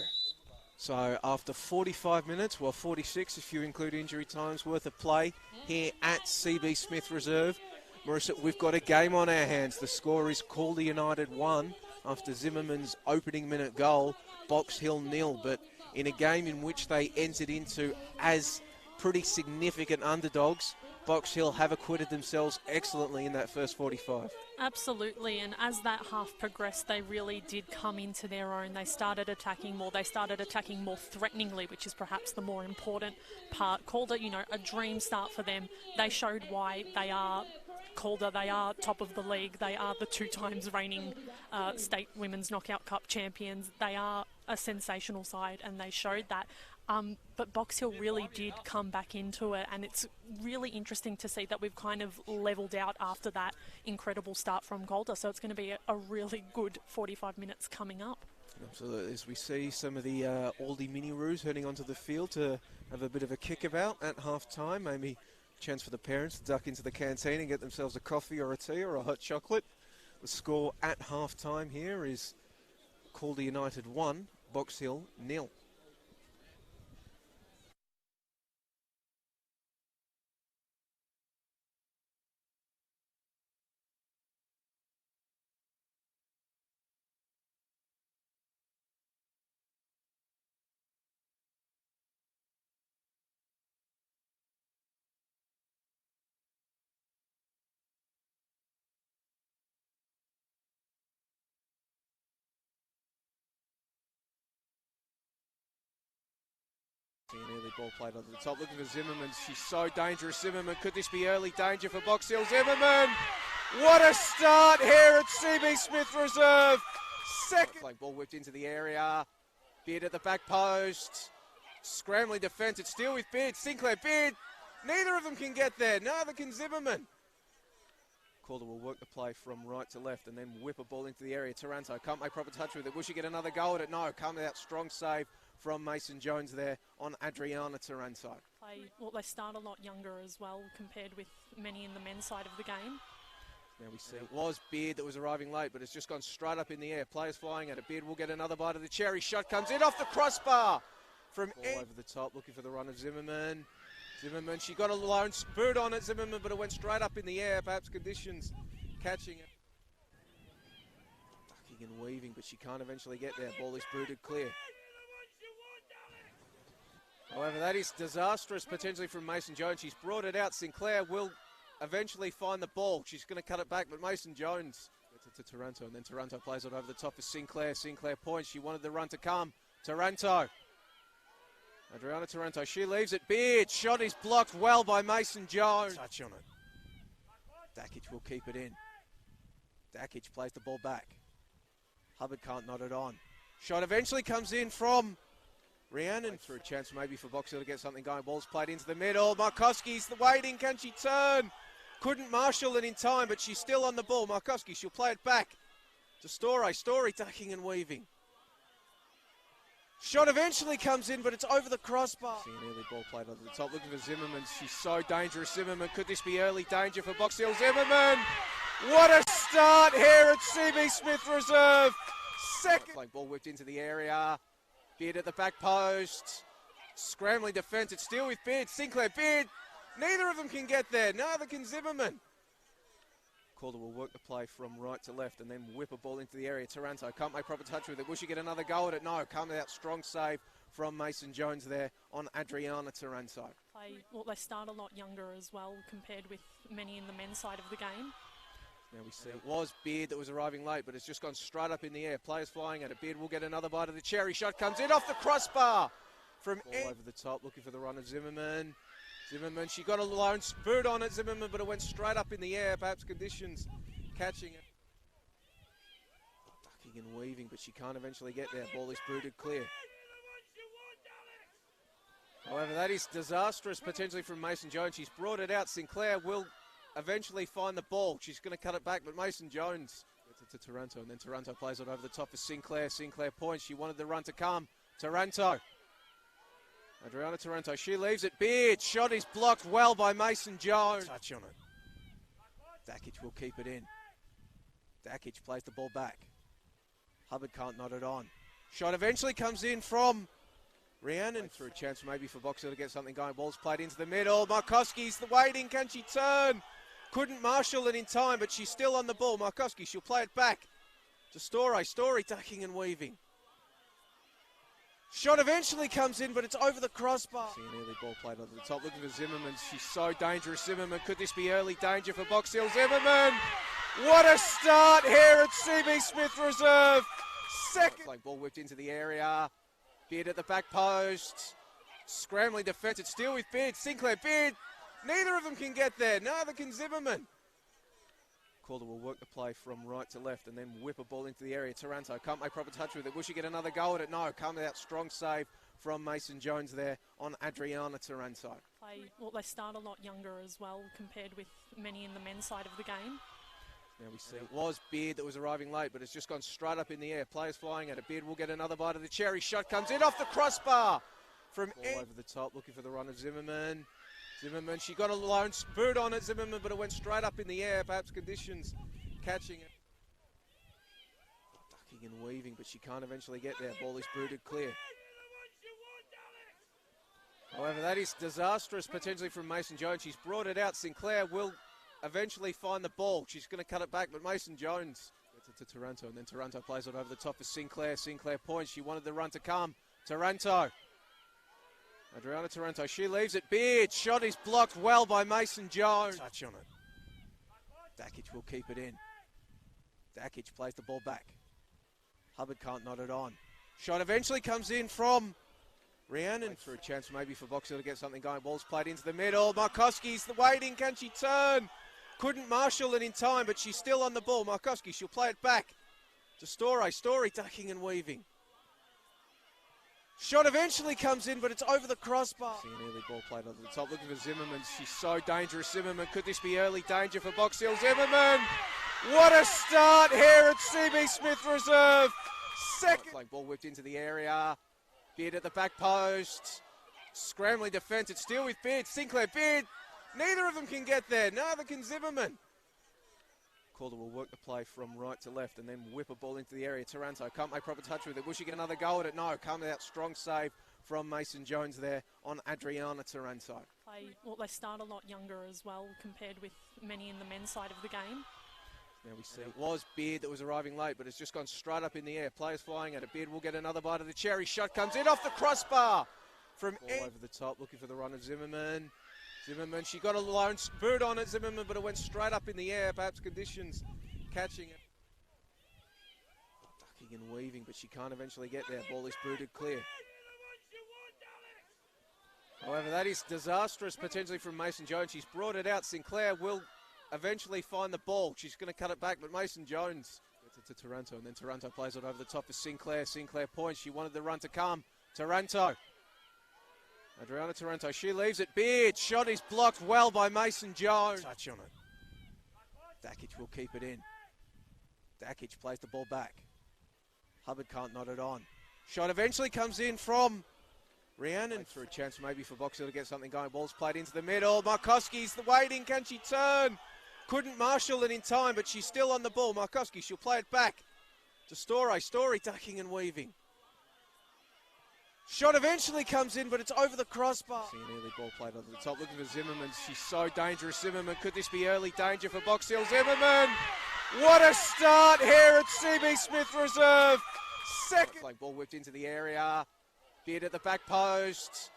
So after 45 minutes, 46 if you include injury times worth of play here at CB Smith Reserve. Marissa, we've got a game on our hands. The score is Calder United 1 after Zimmermann's opening minute goal, Box Hill 0. But in a game in which they entered into as pretty significant underdogs, Box Hill have acquitted themselves excellently in that first 45. Absolutely, and as that half progressed, they really did come into their own. They started attacking more. They started attacking more threateningly, which is perhaps the more important part. Calder, a dream start for them. They showed why they are Calder. They are top of the league. They are the 2 times reigning state women's knockout cup champions. They are a sensational side, and they showed that. But Box Hill really did come back into it, and it's really interesting to see that we've kind of levelled out after that incredible start from Calder. So it's going to be a really good 45 minutes coming up. Absolutely. As we see some of the Aldi Mini-Roos heading onto the field to have a bit of a kickabout at half-time. Maybe a chance for the parents to duck into the canteen and get themselves a coffee or a tea or a hot chocolate. The score at half-time here is Calder United 1, Box Hill 0. An early ball played onto the top, looking for Zimmermann. She's so dangerous, Zimmermann. Could this be early danger for Box Hill? Zimmermann! What a start here at CB Smith Reserve. Second. Flank ball whipped into the area. Beard at the back post. Scrambling defence. It's still with Beard. Sinclair, Beard. Neither of them can get there. Neither can Zimmermann. Calder will work the play from right to left and then whip a ball into the area. Taranto can't make proper touch with it. Will she get another go at it? No. Coming out, strong save from Mason Jones there on Adriana Taranto. They start a lot younger as well compared with many in the men's side of the game. Now we see it was Beard that was arriving late, but it's just gone straight up in the air. Players flying at it. Beard will get another bite of the cherry. Shot comes in off the crossbar. From all over the top, looking for the run of Zimmermann. Zimmermann, she got a lone boot on it, Zimmermann, but it went straight up in the air. Perhaps conditions catching it. Ducking and weaving, but she can't eventually get there. Ball is booted clear. However, that is disastrous potentially from Mason Jones. She's brought it out. Sinclair will eventually find the ball. She's going to cut it back, but Mason Jones gets it to Taranto, and then Taranto plays it over the top of Sinclair. Sinclair points. She wanted the run to come. Taranto. Adriana Taranto, she leaves it. Beard, shot is blocked well by Mason Jones. Touch on it. Dakic will keep it in. Dakic plays the ball back. Hubbard can't knot it on. Shot eventually comes in from Rhiannon for a chance maybe for Boxer to get something going. Ball's played into the middle. Markovski's waiting. Can she turn? Couldn't marshal it in time, but she's still on the ball. Markovski, she'll play it back to Story. Story ducking and weaving. Shot eventually comes in, but it's over the crossbar. See an early ball played over the top. Looking for Zimmermann. She's so dangerous, Zimmermann. Could this be early danger for Box Hill? Zimmermann! What a start here at CB Smith Reserve. Second. Playing ball whipped into the area. Beard at the back post. Scrambling defence. It's still with Beard. Sinclair, Beard. Neither of them can get there. Neither can Zimmermann. Calder will work the play from right to left and then whip a ball into the area. Taranto can't make proper touch with it. Will she get another go at it? No. Come out strong save from Mason Jones there on Adriana Taranto. They start a lot younger as well compared with many in the men's side of the game. Now we see it was Beard that was arriving late, but it's just gone straight up in the air. Players flying at it. Beard will get another bite of the cherry. Shot comes in off the crossbar. From all over the top, looking for the run of Zimmermann. Zimmermann, she got a lone boot on it, Zimmermann, but it went straight up in the air. Perhaps conditions catching it. Ducking and weaving, but she can't eventually get there. Ball is booted clear. However, that is disastrous potentially from Mason Jones. She's brought it out. Sinclair will eventually find the ball. She's going to cut it back, but Mason Jones gets it to Taranto, and then Taranto plays it over the top of Sinclair. Sinclair points. She wanted the run to come. Taranto. Adriana Taranto, she leaves it. Beard, shot is blocked well by Mason Jones. Touch on it. Dakic will keep it in. Dakic plays the ball back. Hubbard can't knot it on. Shot eventually comes in from Rhiannon for a chance maybe for Boxer to get something going. Ball's played into the middle. Markovski's waiting. Can she turn? Couldn't marshal it in time, but she's still on the ball. Markovski, she'll play it back to Story. Story ducking and weaving. Shot eventually comes in, but it's over the crossbar. See an early ball played over the top. Looking for Zimmermann. She's so dangerous, Zimmermann. Could this be early danger for Box Hill? Zimmermann! What a start here at CB Smith Reserve. Second. Playing ball whipped into the area. Beard at the back post. Scrambling defence. It's still with Beard. Sinclair, Beard. Neither of them can get there. Neither can Zimmermann. Calder will work the play from right to left and then whip a ball into the area. Taranto can't make proper touch with it. Will she get another go at it? No. Come out strong save from Mason Jones there on Adriana Taranto. They start a lot younger as well compared with many in the men's side of the game. Now we see it was Beard that was arriving late, but it's just gone straight up in the air. Players flying at it. Beard will get another bite of the cherry. Shot comes in off the crossbar. From all over the top, looking for the run of Zimmermann. Zimmermann, she got a lone boot on it, Zimmermann, but it went straight up in the air. Perhaps conditions catching it. Ducking and weaving, but she can't eventually get there. Ball is booted clear. However, that is disastrous potentially from Mason Jones. She's brought it out. Sinclair will eventually find the ball. She's going to cut it back, but Mason Jones gets it to Taranto, and then Taranto plays it over the top of Sinclair. Sinclair points. She wanted the run to come. Taranto. Adriana Taranto, she leaves it. Beard, shot is blocked well by Mason Jones. Touch on it. Dakic will keep it in. Dakic plays the ball back. Hubbard can't knot it on. Shot eventually comes in from Rhiannon for a chance maybe for Boxer to get something going. Ball's played into the middle. Markovski's waiting. Can she turn? Couldn't marshal it in time, but she's still on the ball. Markovski, she'll play it back to Story. Story ducking and weaving. Shot eventually comes in, but it's over the crossbar. See an early ball played over the top. Looking for Zimmermann. She's so dangerous, Zimmermann. Could this be early danger for Box Hill? Zimmermann! What a start here at CB Smith Reserve. Second. Playing ball whipped into the area. Beard at the back post. Scrambling defence. It's still with Beard. Sinclair, Beard. Neither of them can get there. Neither can Zimmermann. Calder will work the play from right to left and then whip a ball into the area. Taranto can't make proper touch with it. Will she get another go at it? No. Come out, strong save from Mason Jones there on Adriana Taranto. They start a lot younger as well compared with many in the men's side of the game. Now we see it was Beard that was arriving late, but it's just gone straight up in the air. Players flying at it. Beard will get another bite of the cherry. Shot comes in off the crossbar. From all over the top, looking for the run of Zimmermann. Zimmermann, she got a lone boot on it, Zimmermann, but it went straight up in the air. Perhaps conditions catching it. Ducking and weaving, but she can't eventually get there. Ball is booted clear. However, that is disastrous potentially from Mason Jones. She's brought it out. Sinclair will eventually find the ball. She's going to cut it back, but Mason Jones gets it to Taranto, and then Taranto plays it over the top of Sinclair. Sinclair points. She wanted the run to come. Taranto. Adriana Taranto, she leaves it. Beard, shot is blocked well by Mason Jones. Touch on it. Dakic will keep it in. Dakic plays the ball back. Hubbard can't knot it on. Shot eventually comes in from Rhiannon. Through a chance maybe for Box Hill to get something going. Ball's played into the middle. Markovski's waiting. Can she turn? Couldn't marshal it in time, but she's still on the ball. Markovski, she'll play it back to Story. Story ducking and weaving. Shot eventually comes in, but it's over the crossbar. See an early ball played over the top. Looking for Zimmermann. She's so dangerous, Zimmermann. Could this be early danger for Box Hill? Zimmermann! What a start here at CB Smith Reserve. Second. Like ball whipped into the area. Beard at the back post.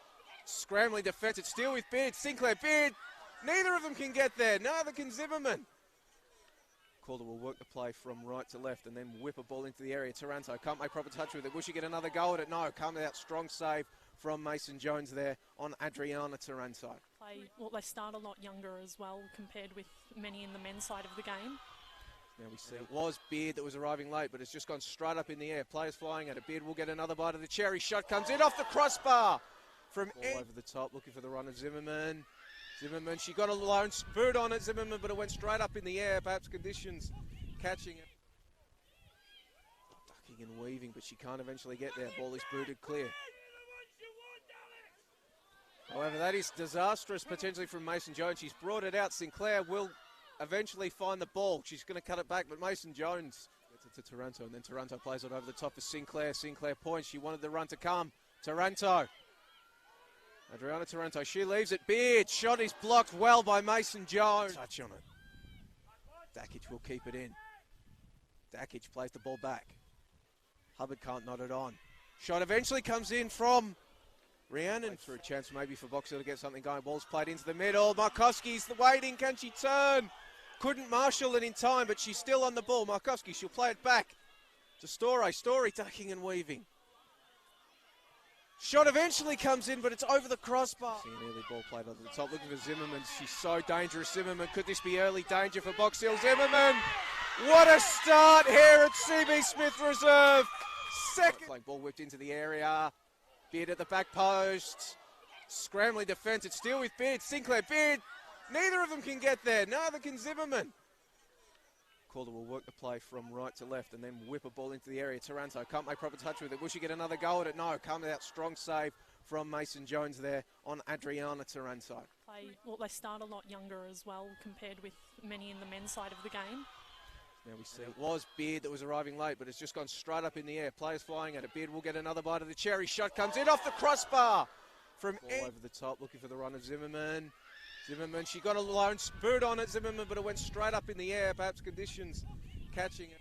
Scrambling defence. It's still with Beard. Sinclair, Beard. Neither of them can get there. Neither can Zimmermann. Calder will work the play from right to left and then whip a ball into the area. Taranto can't make proper touch with it. Will she get another go at it? No. Come out, strong save from Mason Jones there on Adriana Taranto. They start a lot younger as well compared with many in the men's side of the game. Now we see it was Beard that was arriving late, but it's just gone straight up in the air. Players flying at it. Beard will get another bite of the cherry. Shot comes in off the crossbar. From all over the top, looking for the run of Zimmermann. Zimmermann, she got a lone boot on it, Zimmermann, but it went straight up in the air. Perhaps conditions catching it. Ducking and weaving, but she can't eventually get there. Ball is booted clear. However, that is disastrous potentially from Mason Jones. She's brought it out. Sinclair will eventually find the ball. She's going to cut it back, but Mason Jones gets it to Taranto, and then Taranto plays it over the top of Sinclair. Sinclair points. She wanted the run to come. Taranto. Adriana Taranto, she leaves it. Beard, shot is blocked well by Mason Jones. Touch on it. Dakic will keep it in. Dakic plays the ball back. Hubbard can't knot it on. Shot eventually comes in from Rhiannon. Through a chance maybe for Box Hill to get something going. Ball's played into the middle. Markovski's waiting. Can she turn? Couldn't marshal it in time, but she's still on the ball. Markovski, she'll play it back to Story. Story ducking and weaving. Shot eventually comes in, but it's over the crossbar. See an early ball played over the top. Looking for Zimmermann. She's so dangerous, Zimmermann. Could this be early danger for Box Hill? Zimmermann! What a start here at CB Smith Reserve. Second. Like ball whipped into the area. Beard at the back post. Scrambling defence. It's still with Beard. Sinclair, Beard. Neither of them can get there. Neither can Zimmermann. Calder will work the play from right to left and then whip a ball into the area. Taranto can't make proper touch with it. Will she get another go at it? No. Come out, strong save from Mason Jones there on Adriana Taranto. They start a lot younger as well compared with many in the men's side of the game. Now we see it was Beard that was arriving late, but it's just gone straight up in the air. Players flying at it. Beard will get another bite of the cherry. Shot comes in off the crossbar. From all over the top, looking for the run of Zimmermann. Zimmermann, she got a lone boot on it, Zimmermann, but it went straight up in the air. Perhaps conditions catching it.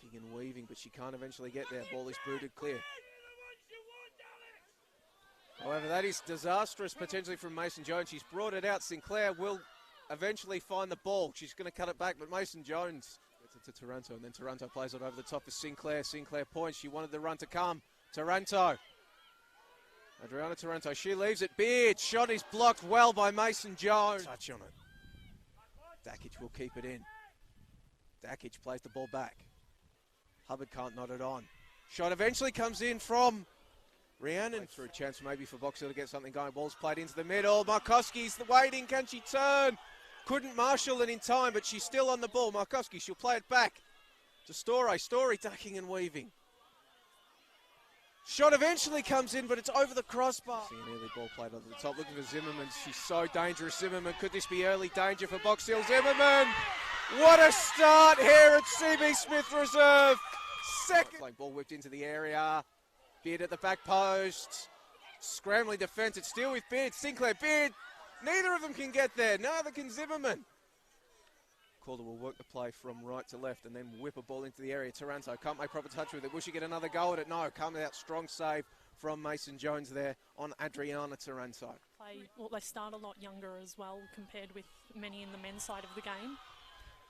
Ducking and weaving, but she can't eventually get there. Ball is booted clear. However, that is disastrous potentially from Mason Jones. She's brought it out. Sinclair will eventually find the ball. She's going to cut it back, but Mason Jones gets it to Taranto, and then Taranto plays it over the top of Sinclair. Sinclair points. She wanted the run to come. Taranto. Adriana Taranto, she leaves it. Beard, shot is blocked well by Mason Jones. Touch on it. Dakic will keep it in. Dakic plays the ball back. Hubbard can't knot it on. Shot eventually comes in from Rhiannon. Through a chance maybe for Box Hill to get something going. Ball's played into the middle. Markovski's waiting. Can she turn? Couldn't marshal it in time, but she's still on the ball. Markovski, she'll play it back to Story. Story ducking and weaving. Shot eventually comes in, but it's over the crossbar. See an early ball played over the top, looking for Zimmermann. She's so dangerous, Zimmermann. Could this be early danger for Box Hill? Zimmermann! What a start here at CB Smith Reserve. Second. Like ball whipped into the area. Beard at the back post. Scrambling defence. It's still with Beard. Sinclair, Beard. Neither of them can get there. Neither can Zimmermann. Calder will work the play from right to left and then whip a ball into the area. Taranto can't make proper touch with it. Will she get another go at it? No. Come out strong save from Mason Jones there on Adriana Taranto. They start a lot younger as well compared with many in the men's side of the game.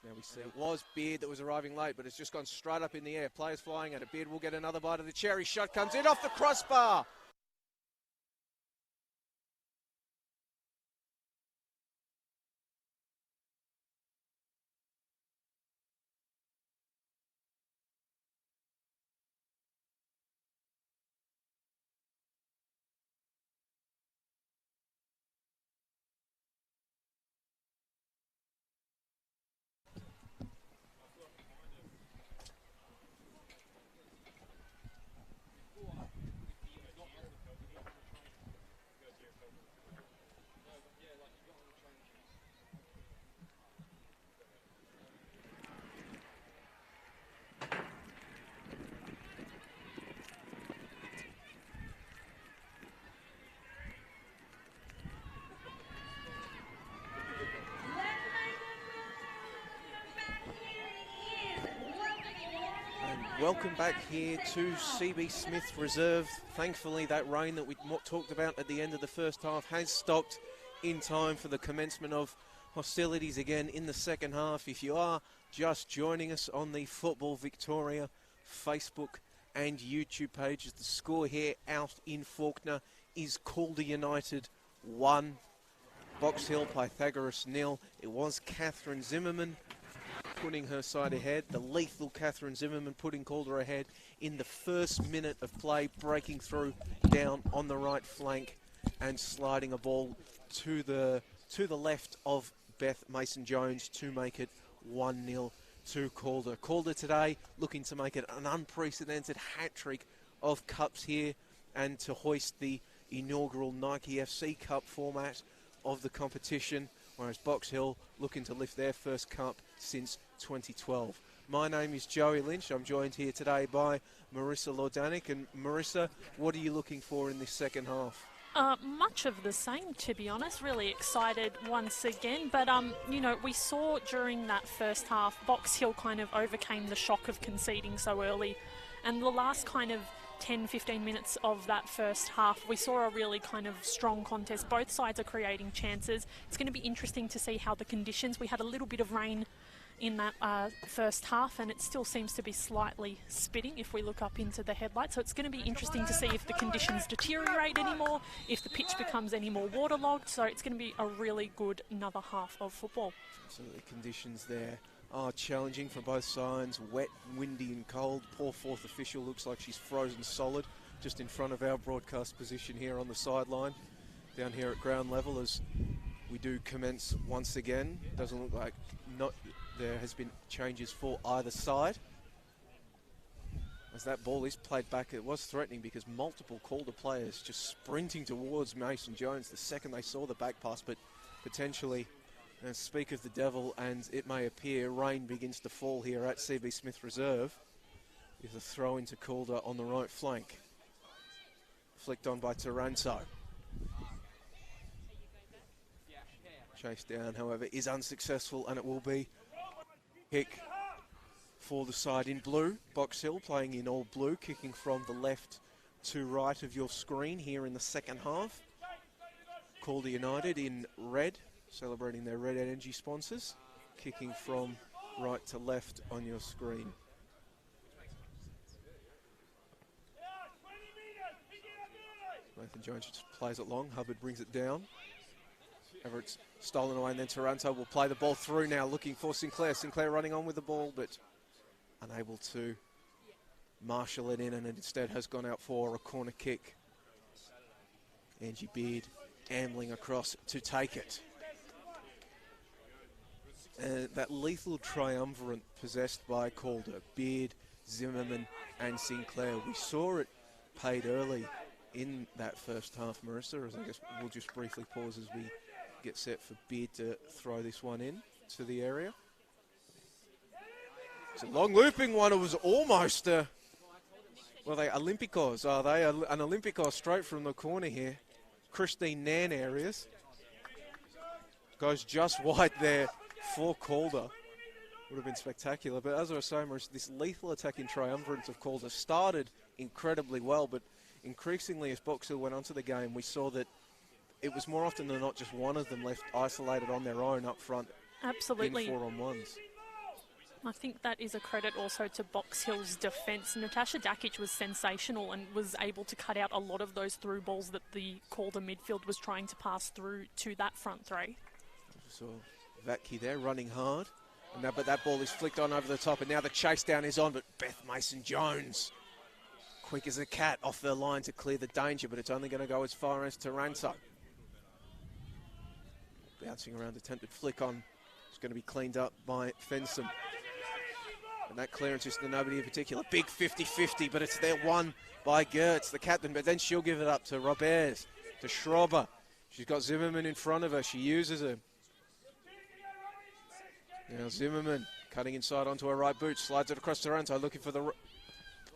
Now we see it was Beard that was arriving late, but it's just gone straight up in the air. Players flying at it. Beard will get another bite of the cherry. Shot comes in off the crossbar. Welcome back here to CB Smith Reserve. Thankfully, that rain that we talked about at the end of the first half has stopped in time for the commencement of hostilities again in the second half. If you are just joining us on the Football Victoria Facebook and YouTube pages, the score here out in Fawkner is Calder United 1, Box Hill Pythagoras 0. It was Catherine Zimmermann putting her side ahead. The lethal Catherine Zimmermann putting Calder ahead in the first minute of play, breaking through down on the right flank and sliding a ball to the left of Beth Mason-Jones to make it 1-0 to Calder. Calder today looking to make it an unprecedented hat-trick of cups here and to hoist the inaugural Nike FC Cup format of the competition, whereas Box Hill looking to lift their first cup since 2012. My name is Joey Lynch. I'm joined here today by Marissa Lordanik. And Marissa, what are you looking for in this second half? Much of the same, to be honest. Really excited once again. But, you know, we saw during that first half, Box Hill kind of overcame the shock of conceding so early. And the last kind of 10-15 minutes of that first half, we saw a really kind of strong contest. Both sides are creating chances. It's going to be interesting to see how the conditions. We had a little bit of rain in that first half, and it still seems to be slightly spitting if we look up into the headlights. So it's going to be interesting to see if the conditions deteriorate anymore, if the pitch becomes any more waterlogged. So it's going to be a really good another half of football. Absolutely, conditions there are challenging for both sides. Wet, windy and cold. Poor fourth official looks like she's frozen solid just in front of our broadcast position here on the sideline down here at ground level as we do commence once again. Doesn't look like there has been changes for either side. As that ball is played back, it was threatening because multiple Calder players just sprinting towards Mason Jones the second they saw the back pass, but potentially, and speak of the devil, and it may appear, rain begins to fall here at CB Smith Reserve. With a throw into Calder on the right flank. Flicked on by Taranto. Chase down, however, is unsuccessful, and it will be kick for the side in blue. Box Hill playing in all blue, kicking from the left to right of your screen here in the second half. Calder United in red, celebrating their Red Energy sponsors, kicking from right to left on your screen. Nathan Jones just plays it long. Hubbard brings it down. Everett's stolen away, and then Taranto will play the ball through now, looking for Sinclair. Sinclair running on with the ball, but unable to marshal it in, and it instead has gone out for a corner kick. Angie Beard ambling across to take it. And that lethal triumvirate possessed by Calder, Beard, Zimmermann and Sinclair. We saw it paid early in that first half, Marissa, as I guess we'll just briefly pause as we get set for Beard to throw this one in to the area. It's a long looping one. It was almost, they Olympicos, are they? An Olympicos straight from the corner here. Christine Nan areas. Goes just wide there for Calder. Would have been spectacular. But as I was saying, Marissa, this lethal attacking triumvirate of Calder started incredibly well, but increasingly as Box Hill went onto the game, we saw that it was more often than not just one of them left isolated on their own up front. Absolutely. In 4-on-1s. I think that is a credit also to Box Hill's defence. Natasha Dakic was sensational and was able to cut out a lot of those through balls that the Calder midfield was trying to pass through to that front three. So Vatke there running hard. But that ball is flicked on over the top, and now the chase down is on, but Beth Mason-Jones, quick as a cat, off the line to clear the danger, but it's only going to go as far as Taranto. Bouncing around, attempted flick on. It's going to be cleaned up by Fensom. And that clearance is to nobody in particular. Big 50-50, but it's there won by Gertz, the captain, but then she'll give it up to Roberts, to Schrober. She's got Zimmermann in front of her. She uses him. Now Zimmermann cutting inside onto her right boot, slides it across Taranto, looking for the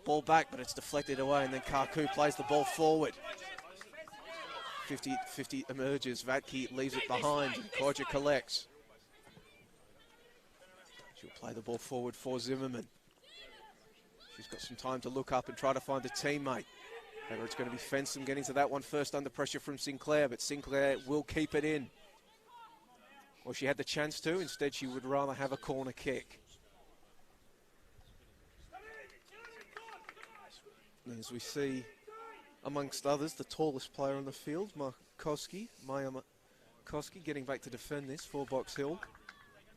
ball back, but it's deflected away, and then Karku plays the ball forward. 50-50 emerges, Vatke leaves it behind, Kodja collects. She'll play the ball forward for Zimmermann. She's got some time to look up and try to find a teammate. However, it's going to be Fensom getting to that one first under pressure from Sinclair, but Sinclair will keep it in. Well, she had the chance to. Instead, she would rather have a corner kick. As we see, amongst others, the tallest player on the field, Markovski, Maya Markovski, getting back to defend this for Box Hill.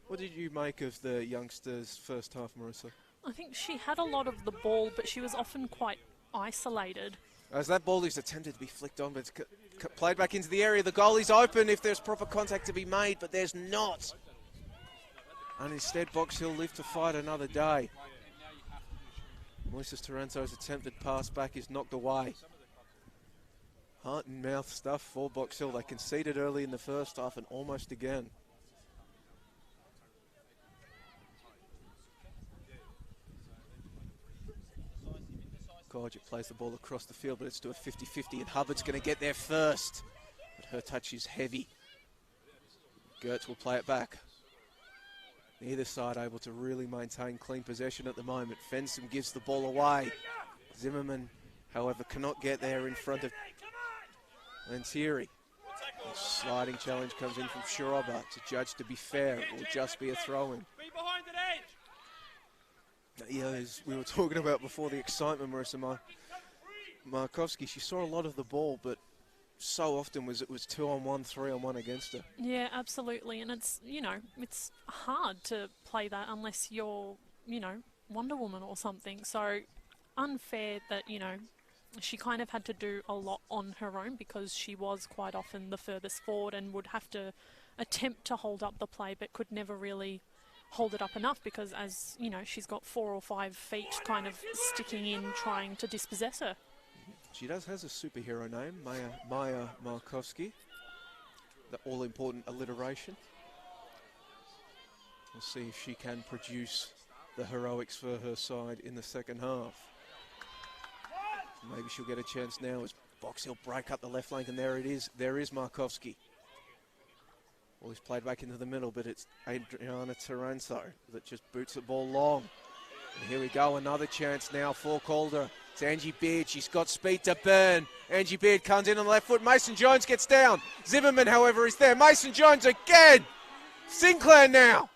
What did you make of the youngsters' first half, Marissa? I think she had a lot of the ball, but she was often quite isolated. As that ball is attempted to be flicked on, but it's played back into the area. The goal is open if there's proper contact to be made, but there's not. And instead, Box Hill live to fight another day. Melissa Taranto's attempted pass back is knocked away. Heart and mouth stuff for Box Hill. They conceded early in the first half and almost again. Kodja plays the ball across the field, but it's to a 50-50, and Hubbard's going to get there first. But her touch is heavy. Gertz will play it back. Neither side able to really maintain clean possession at the moment. Fensom gives the ball away. Zimmermann, however, cannot get there in front of Lantieri. A sliding challenge comes in from Schrober to judge to be fair. It will just be a throw-in. Yeah, as we were talking about before, the excitement, Marissa Markovski, she saw a lot of the ball, but so often it was 2-on-1, 3-on-1 against her. Yeah, absolutely. And it's, it's hard to play that unless you're, Wonder Woman or something. So unfair that, she kind of had to do a lot on her own because she was quite often the furthest forward and would have to attempt to hold up the play but could never really hold it up enough because, as she's got 4 or 5 feet kind of sticking in trying to dispossess her. She has a superhero name, Maya Markovski. The all-important alliteration. We'll see if she can produce the heroics for her side in the second half. Maybe she'll get a chance now as Box Hill break up the left flank, and there it is. There is Markovski. Well, he's played back into the middle, but it's Adriana Taranto that just boots the ball long. And here we go, another chance now for Calder. It's Angie Beard, she's got speed to burn. Angie Beard comes in on the left foot, Mason-Jones gets down. Zimmermann, however, is there. Mason-Jones again! Sinclair now!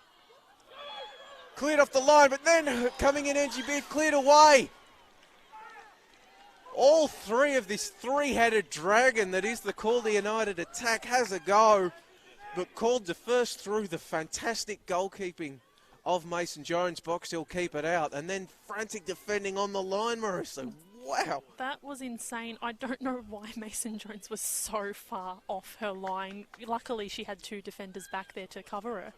Cleared off the line, but then coming in, Angie Beard cleared away. All three of this three-headed dragon that is the Calder United attack has a go. But called the first through the fantastic goalkeeping of Mason-Jones. Box Hill keep it out. And then frantic defending on the line, Marissa. Wow. That was insane. I don't know why Mason-Jones was so far off her line. Luckily, she had 2 defenders back there to cover her.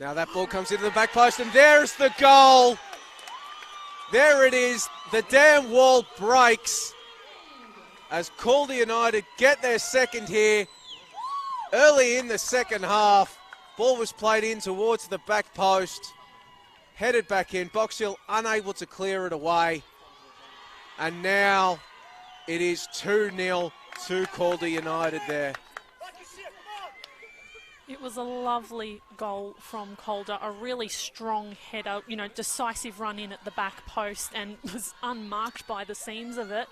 Now that ball comes into the back post, and there's the goal. There it is. The damn wall breaks. as Calder United get their second here early in the second half. Ball was played in towards the back post, headed back in. Box Hill unable to clear it away. And now it is 2-0 to Calder United there. It was a lovely goal from Calder, a really strong header, you know, decisive run in at the back post and was unmarked by the seams of it.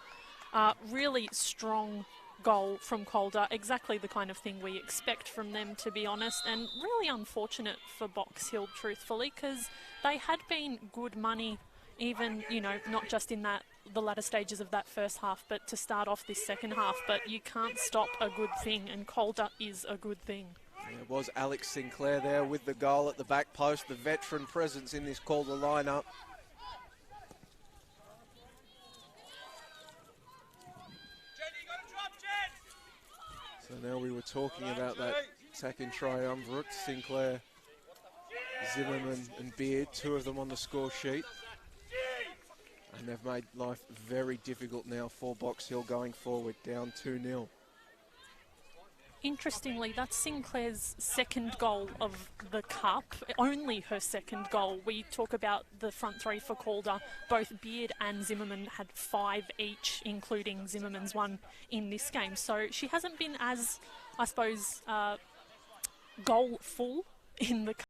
Really strong goal from Calder, exactly the kind of thing we expect from them, to be honest, and really unfortunate for Box Hill, truthfully, because they had been good money, even, you know, not just in the latter stages of that first half, but to start off this second half. But you can't stop a good thing, and Calder is a good thing. It was Alex Sinclair there with the goal at the back post, the veteran presence in this Calder lineup. So now we were talking about that attacking triumvirate, Sinclair, Zimmermann and Beard, two of them on the score sheet. And they've made life very difficult now for Box Hill going forward, down 2-0. Interestingly, that's Sinclair's second goal of the Cup, only her second goal. We talk about the front three for Calder. Both Beard and Zimmermann had 5 each, including Zimmermann's one in this game. So she hasn't been as, I suppose, goal-full in the Cup.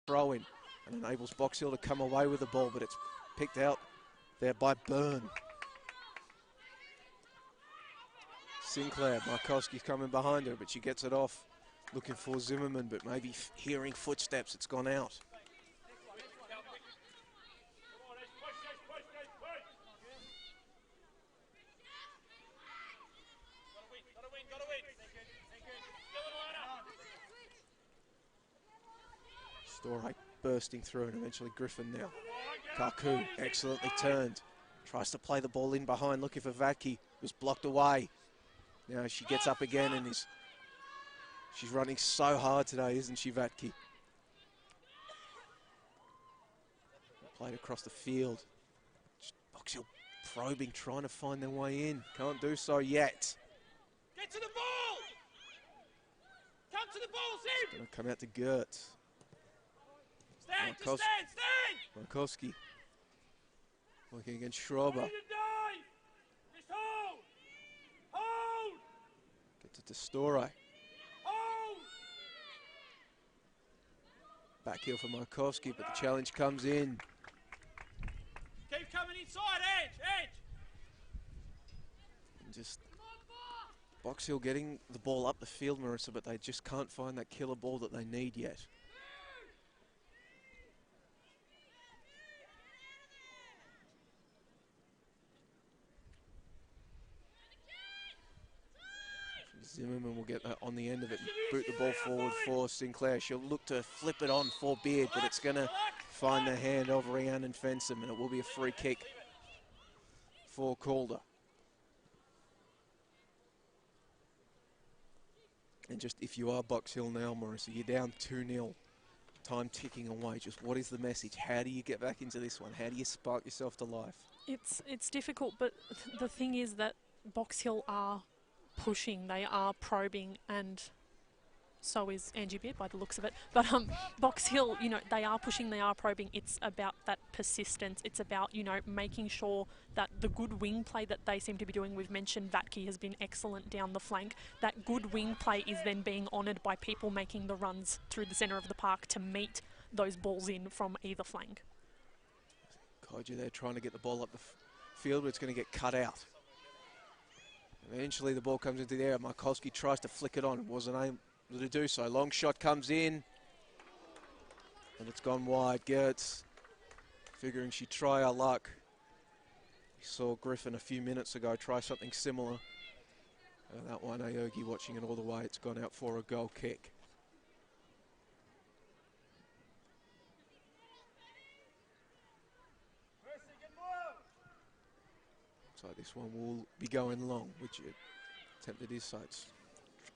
throw in and enables Box Hill to come away with the ball, but it's picked out there by Byrne. Sinclair, Markovski's coming behind her, but she gets it off. Looking for Zimmermann, but maybe hearing footsteps, it's gone out. Story bursting through and eventually Griffin now. Kaku excellently turned. Tries to play the ball in behind, looking for Vatke. Was blocked away. Now she gets up again and she's running so hard today, isn't she, Vatke? Played across the field. Box Hill probing, trying to find their way in. Can't do so yet. Get to the ball! Come to the ball, Sim! Gonna come out to Gertz. Stand, just stand! Markovski working against Schrober. Just hold! Hold! Gets it to Story. Hold! Back heel for Markovski, but the challenge comes in. Keep coming inside, edge! And just Box Hill getting the ball up the field, Marissa, but they just can't find that killer ball that they need yet. Zimmermann will get that on the end of it and boot the ball forward for Sinclair. She'll look to flip it on for Beard, but it's going to find the hand of Rhiannon Fensom, and it will be a free kick for Calder. And just if you are Box Hill now, Marissa, you're down 2-0. Time ticking away. Just what is the message? How do you get back into this one? How do you spark yourself to life? It's difficult, but the thing is that Box Hill are pushing, they are probing, and so is Angie Beard by the looks of it. But Box Hill, you know, they are pushing, they are probing. It's about that persistence. It's about, you know, making sure that the good wing play that they seem to be doing, we've mentioned Vatke has been excellent down the flank. That good wing play is then being honoured by people making the runs through the centre of the park to meet those balls in from either flank. Koju there trying to get the ball up the field, but it's going to get cut out. Eventually the ball comes into the air. Markovski tries to flick it on. Wasn't able to do so. Long shot comes in. And it's gone wide. Gertz figuring she'd try her luck. We saw Griffin a few minutes ago try something similar. That one, Aogi watching it all the way. It's gone out for a goal kick. So this one will be going long, which it attempted is. So it's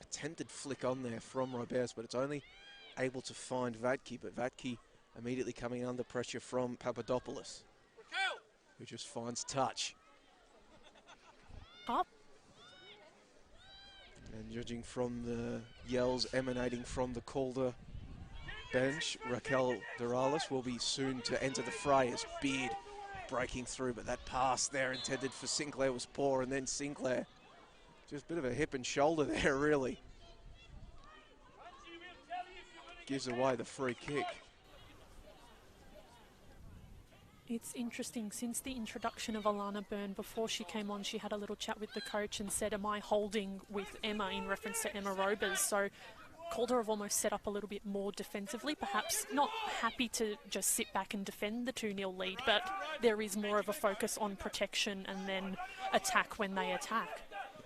attempted flick on there from Roberts, but it's only able to find Vatke. But Vatke immediately coming under pressure from Papadopoulos, who just finds touch. Up. And judging from the yells emanating from the Calder bench, Raquel Doralis will be soon to enter the fray as Beard breaking through, but that pass there intended for Sinclair was poor, and then Sinclair, just a bit of a hip and shoulder there, really. Gives away the free kick. It's interesting, since the introduction of Alana Byrne, before she came on, she had a little chat with the coach and said, am I holding with Emma, in reference to Emma Robers? So Calder have almost set up a little bit more defensively, perhaps not happy to just sit back and defend the 2-0 lead, but there is more of a focus on protection and then attack when they attack.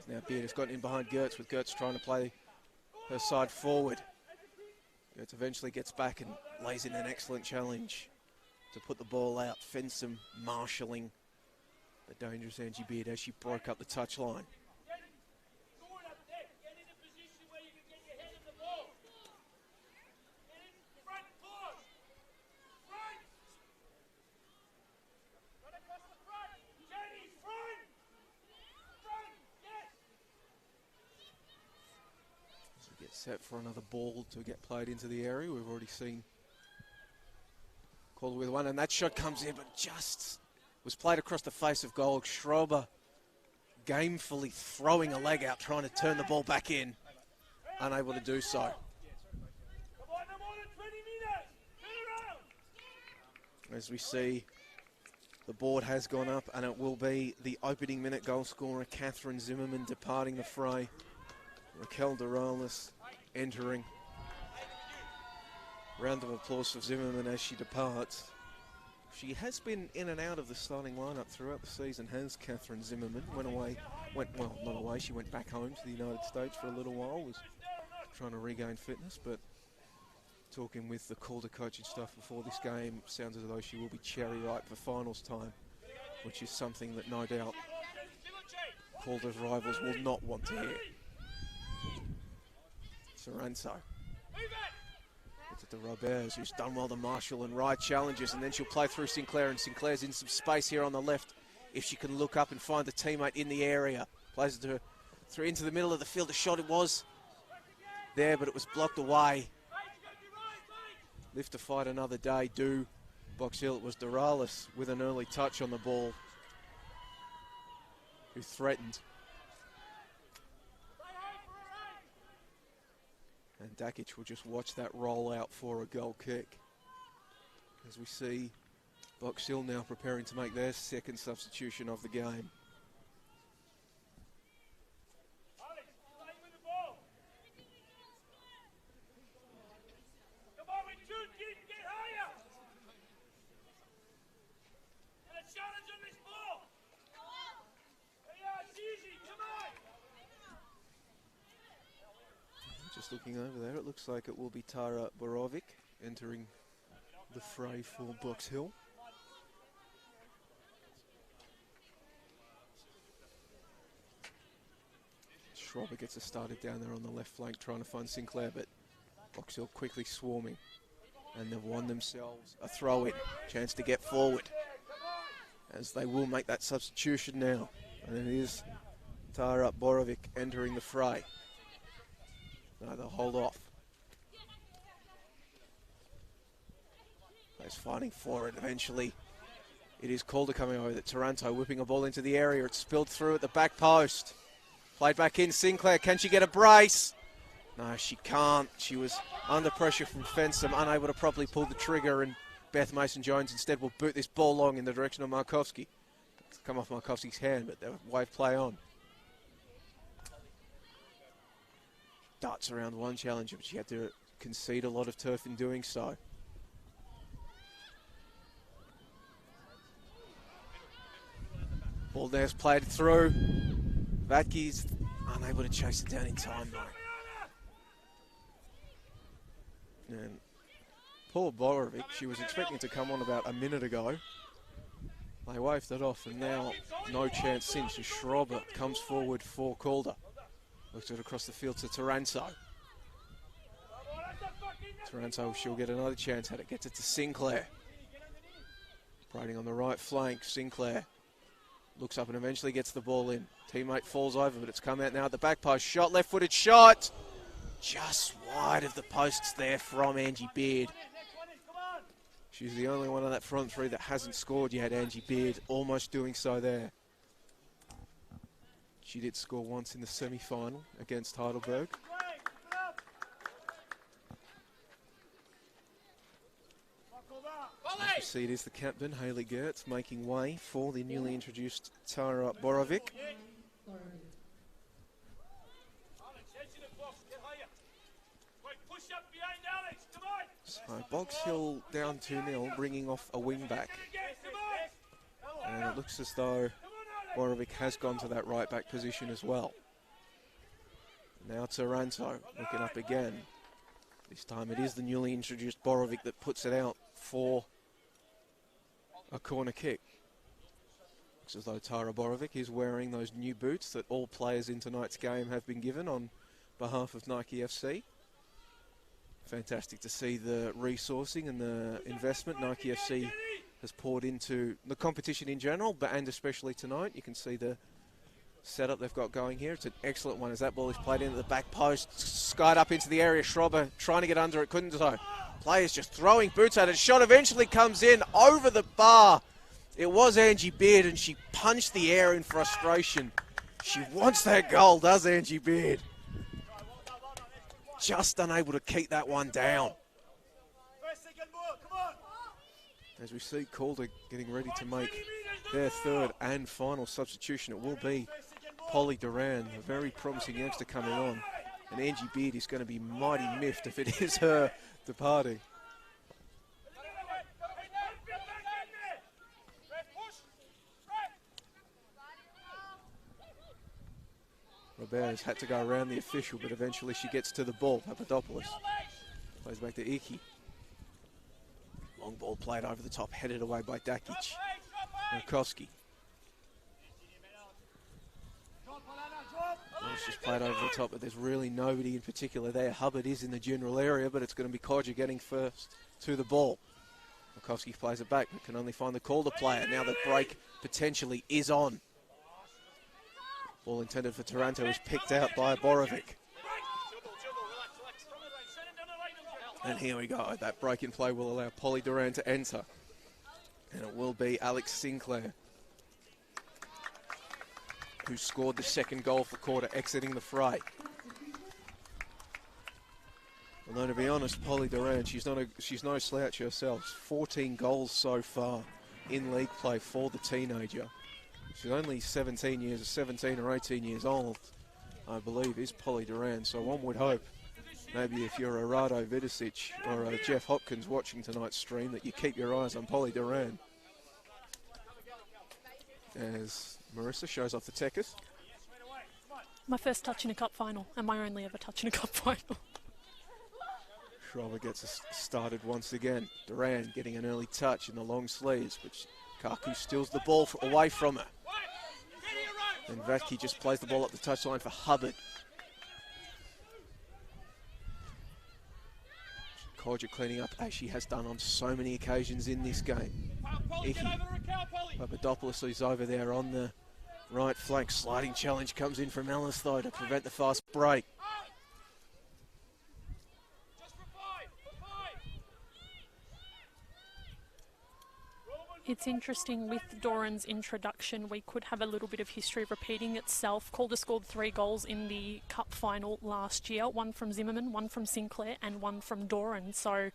Now Beard has gotten in behind Gertz, with Gertz trying to play her side forward. Gertz eventually gets back and lays in an excellent challenge to put the ball out. Fensom marshalling the dangerous Angie Beard as she broke up the touchline. Set for another ball to get played into the area. We've already seen Calder with one, and that shot comes in, but just was played across the face of goal. Schrober gamefully throwing a leg out, trying to turn the ball back in, unable to do so. As we see, the board has gone up, and it will be the opening minute goal scorer, Catherine Zimmermann, departing the fray. Raquel Doran entering. Round of applause for Zimmermann as she departs. She has been in and out of the starting lineup throughout the season, has Catherine Zimmermann. Not away, she went back home to the United States for a little while, was trying to regain fitness, but talking with the Calder coaching staff before this game, sounds as though she will be cherry ripe for finals time, which is something that no doubt Calder's rivals will not want to hear. Soranzo. It's at the Roberts, who's done well to Marshall and Wright challenges, and then she'll play through Sinclair, and Sinclair's in some space here on the left. If she can look up and find a teammate in the area, plays it to her through into the middle of the field. The shot it was there, but it was blocked away. Live to fight another day. Box Hill. It was Doralis with an early touch on the ball, who threatened. And Dakic will just watch that roll out for a goal kick. As we see Box Hill now preparing to make their second substitution of the game. Just looking over there, it looks like it will be Tara Borovic entering the fray for Box Hill. Schrober gets it started down there on the left flank trying to find Sinclair, but Box Hill quickly swarming, and they've won themselves a throw-in, chance to get forward, as they will make that substitution now. And it is Tara Borovic entering the fray. No, they'll hold off. They're fighting for it. Eventually, it is Calder coming over. Taranto whipping a ball into the area. It's spilled through at the back post. Played back in. Sinclair, can she get a brace? No, she can't. She was under pressure from Fensom, unable to properly pull the trigger, and Beth Mason-Jones instead will boot this ball long in the direction of Markovski. It's come off Markovski's hand, but they'll wave play on. Darts around one challenger, but she had to concede a lot of turf in doing so. Ball there's played through. Vatke's unable to chase it down in time though. And poor Borovic, she was expecting to come on about a minute ago. They waved it off, and now no chance since as Schrober comes forward for Calder. Looks it across the field to Taranto. Taranto, she'll get another chance at it. Gets it to Sinclair. Operating on the right flank, Sinclair looks up and eventually gets the ball in. Teammate falls over, but it's come out now at the back post. Shot, left-footed shot. Just wide of the posts there from Angie Beard. She's the only one on that front three that hasn't scored yet, Angie Beard, almost doing so there. She did score once in the semi-final against Heidelberg. As you see, it is the captain, Hayley Gertz, making way for the newly introduced Tara Borovic. So Box Hill down 2-0, bringing off a wing-back. And it looks as though Borovic has gone to that right-back position as well. Now Taranto looking up again. This time it is the newly introduced Borovic that puts it out for a corner kick. Looks as though Tara Borovic is wearing those new boots that all players in tonight's game have been given on behalf of Nike FC. Fantastic to see the resourcing and the investment Nike FC has poured into the competition in general, and especially tonight. You can see the setup they've got going here. It's an excellent one as that ball is played into the back post, skied up into the area. Schrober trying to get under it, couldn't so. Players just throwing boots at it. Shot eventually comes in over the bar. It was Angie Beard, and she punched the air in frustration. She wants that goal, does Angie Beard? Just unable to keep that one down. As we see Calder getting ready to make their third and final substitution, it will be Polly Doran, a very promising youngster coming on. And Angie Beard is going to be mighty miffed if it is her departing. Roberts had to go around the official, but eventually she gets to the ball. Papadopoulos plays back to Iki. Long ball played over the top, headed away by Dakic. Markovski. It's just played over the top, but there's really nobody in particular there. Hubbard is in the general area, but it's going to be Codger getting first to the ball. Markovski plays it back, but can only find the Calder player. Now the break potentially is on. Ball intended for Taranto is picked out by Borovic. And here we go. That break in play will allow Polly Doran to enter. And it will be Alex Sinclair who scored the second goal for Calder, exiting the fray. Although, to be honest, Polly Doran, she's no slouch herself. 14 goals so far in league play for the teenager. She's only 17 or 18 years old, I believe, is Polly Doran. So one would hope, maybe if you're a Rado Vidicic or a Jeff Hopkins watching tonight's stream, that you keep your eyes on Polly Doran. As Marissa shows off the Tekkas. My first touch in a cup final, and my only ever touch in a cup final. Schrober gets us started once again. Doran getting an early touch in the long sleeves, but Kaku steals the ball away from her. And Vatke just plays the ball up the touchline for Hubbard. Codger cleaning up as she has done on so many occasions in this game. Iki. Papadopoulos is over there on the right flank. Sliding challenge comes in from Ellis though to prevent the fast break. It's interesting with Doran's introduction, we could have a little bit of history repeating itself. Calder scored 3 goals in the cup final last year, one from Zimmermann, one from Sinclair and one from Doran. So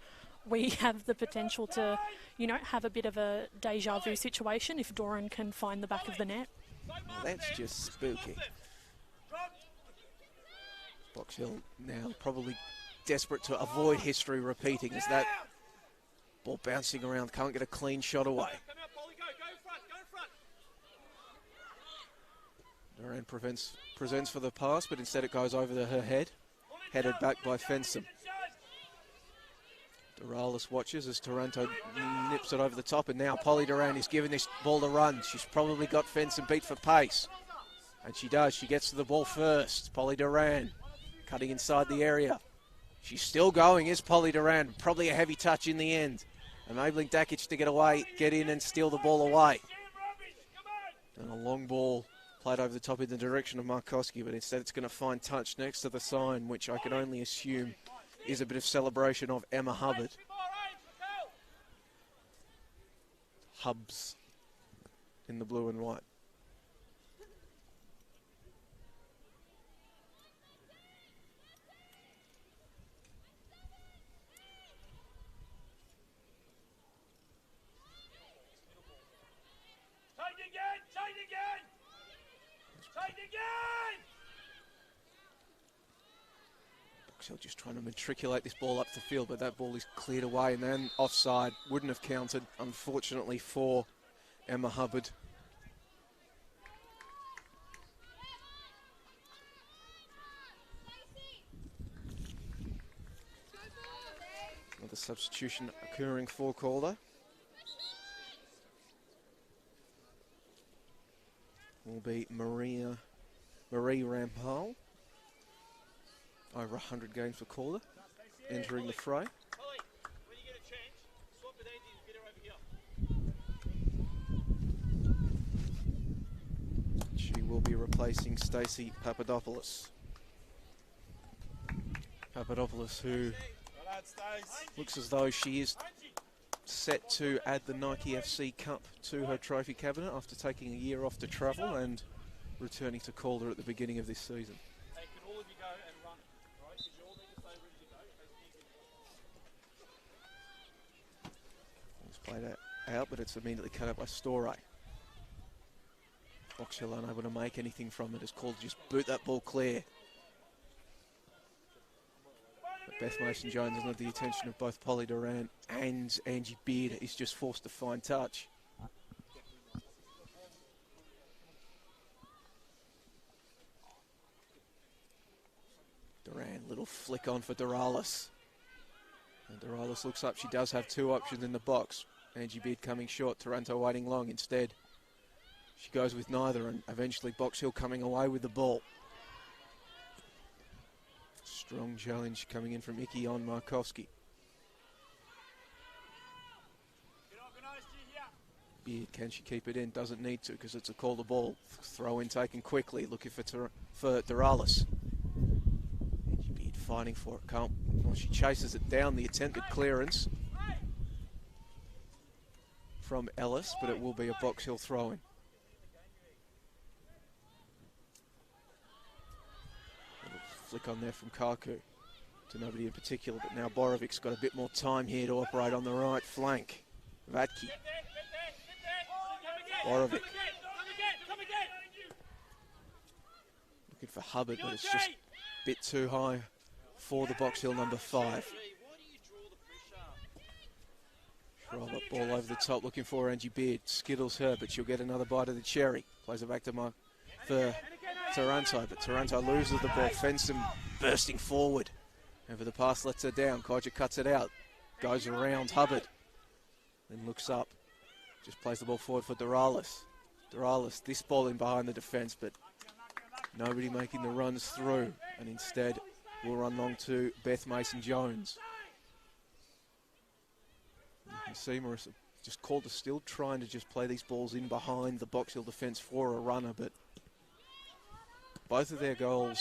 we have the potential to, you know, have a bit of a deja vu situation if Doran can find the back of the net. Well, that's just spooky. Box Hill now probably desperate to avoid history repeating as that ball bouncing around, can't get a clean shot away. Doran presents for the pass, but instead it goes over her head. Headed back by Fensom. Doralis watches as Taranto nips it over the top, and now Polly Doran is giving this ball to run. She's probably got Fensom beat for pace. And she does. She gets to the ball first. Polly Doran cutting inside the area. She's still going, is Polly Doran. Probably a heavy touch in the end, enabling Dakic to get away, get in and steal the ball away. And a long ball played over the top in the direction of Markovski, but instead it's going to find touch next to the sign, which I can only assume is a bit of celebration of Emma Hubbard. Hubs in the blue and white. Boxhill just trying to matriculate this ball up the field, but that ball is cleared away and then offside. Wouldn't have counted, unfortunately, for Emma Hubbard. Another substitution occurring for Calder. Will be Marie Rampal. Over 100 games for Calder, entering the fray. She will be replacing Stacey Papadopoulos. Papadopoulos, who looks as though she is set to add the Nike FC Cup to her trophy cabinet after taking a year off to travel and returning to Calder at the beginning of this season. Played out out, but it's immediately cut out by Storey. Box Hill unable to make anything from it as Calder just boot that ball clear. But Beth Mason-Jones is under the attention of both Polly Doran and Angie Beard. Is just forced to find touch. Doran, little flick on for Doralis. And Doralis looks up. She does have two options in the box. Angie Beard coming short, Taranto waiting long. Instead, she goes with neither, and eventually Box Hill coming away with the ball. Strong challenge coming in from Icky on Markovski. Beard, can she keep it in? Doesn't need to because it's a Calder ball. Throw in taken quickly, looking for Doralis. Angie Beard fighting for it. Can't. Well, she chases it down. The attempted clearance from Ellis, but it will be a Box Hill throw-in. Flick on there from Kaku to nobody in particular, but now Borovic's got a bit more time here to operate on the right flank. Vatke. Borovic. Looking for Hubbard, but it's just a bit too high for the Box Hill number 5. Schreiber, ball over the top, looking for Angie Beard. Skittles her, but she'll get another bite of the cherry. Plays it back to for Taranto, but Taranto loses the ball. Fensom bursting forward. Over the pass, lets her down. Kodja cuts it out. Goes around Hubbard. Then looks up. Just plays the ball forward for Doralis. Doralis, this ball in behind the defence, but nobody making the runs through. And instead, will run long to Beth Mason-Jones. You can see Marissa just Calder still trying to just play these balls in behind the Box Hill defence for a runner, but both of their goals,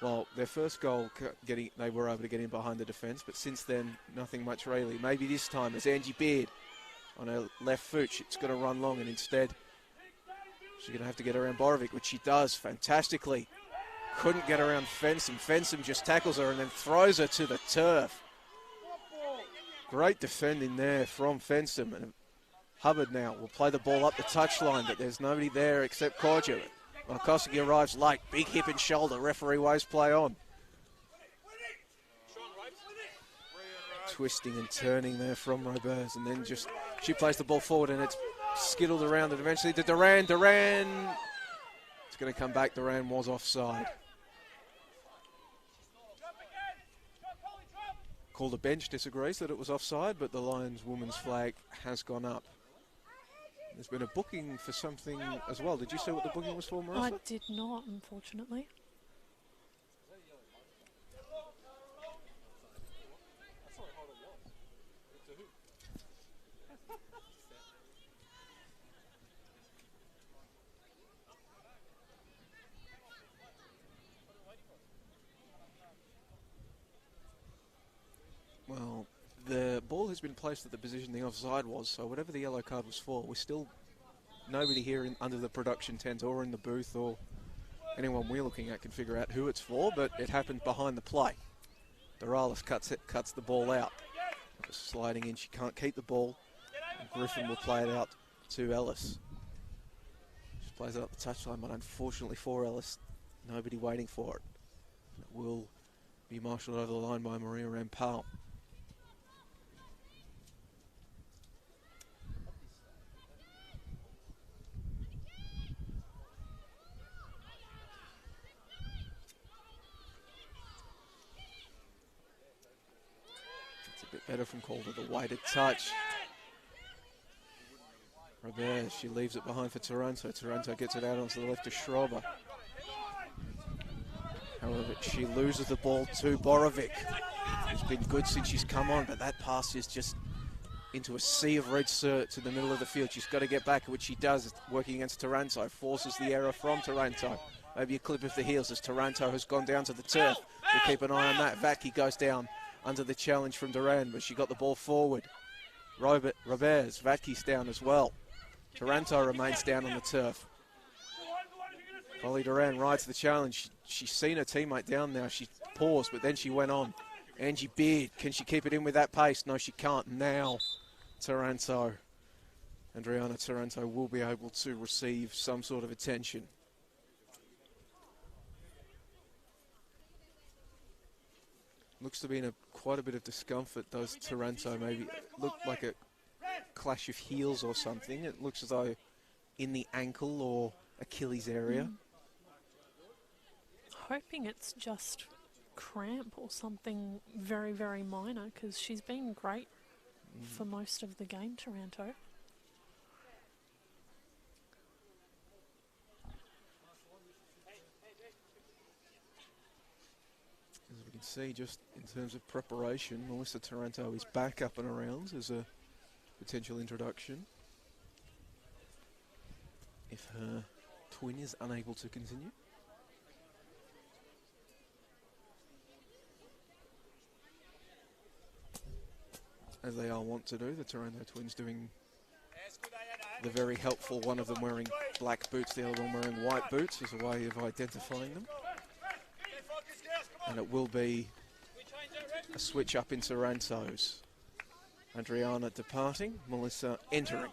well, their first goal, they were able to get in behind the defence, but since then, nothing much really. Maybe this time, as Angie Beard on her left foot, she's going to run long, and instead, she's going to have to get around Borovic, which she does fantastically. Couldn't get around Fensom. Fensom just tackles her and then throws her to the turf. Great defending there from Fensom. And Hubbard now will play the ball up the touchline, but there's nobody there except Kodja. Markovski arrives late. Big hip and shoulder. Referee waves play on. Twisting and turning there from Robers. And then just she plays the ball forward and it's skittled around and eventually to Doran. Doran. It's going to come back. Doran was offside. Calder bench disagrees that it was offside, but the Lions women's flag has gone up. There's been a booking for something as well. Did you see what the booking was for, Marissa? I did not, unfortunately. Well, the ball has been placed at the position the offside was, so whatever the yellow card was for, we're still nobody here under the production tent or in the booth or anyone we're looking at can figure out who it's for, but it happened behind the play. Doralis cuts the ball out. Just sliding in, she can't keep the ball. And Griffin will play it out to Ellis. She plays it up the touchline, but unfortunately for Ellis, nobody waiting for it. It will be marshalled over the line by Maria Rampal. Better from Calder, the weighted touch. Robert, she leaves it behind for Taranto. Taranto gets it out onto the left to Schreiber. However, she loses the ball to Borovic, who's been good since she's come on, but that pass is just into a sea of red cert to the middle of the field. She's got to get back, which she does, working against Taranto. Forces the error from Taranto. Maybe a clip of the heels as Taranto has gone down to the turf. We'll keep an eye on that. Vatke goes down under the challenge from Doran, but she got the ball forward. Roberts, Vatke's down as well. Taranto remains down on the turf. Polly Doran rides the challenge. She's seen her teammate down now. She paused, but then she went on. Angie Beard, can she keep it in with that pace? No, she can't. Now, Taranto Adriana Taranto will be able to receive some sort of attention. Looks to be in quite a bit of discomfort, does Taranto. Maybe looked like a clash of heels or something. It looks as though in the ankle or Achilles area. Hoping it's just cramp or something very, very minor, because she's been great for most of the game, Taranto. As we can see, just in terms of preparation, Melissa Taranto is back up and around as a potential introduction if her twin is unable to continue. As they are wont to do, the Taranto twins doing the very helpful, one of them wearing black boots, the other one wearing white boots as a way of identifying them. And it will be a switch up in Taranto's. Adriana departing, Melissa entering.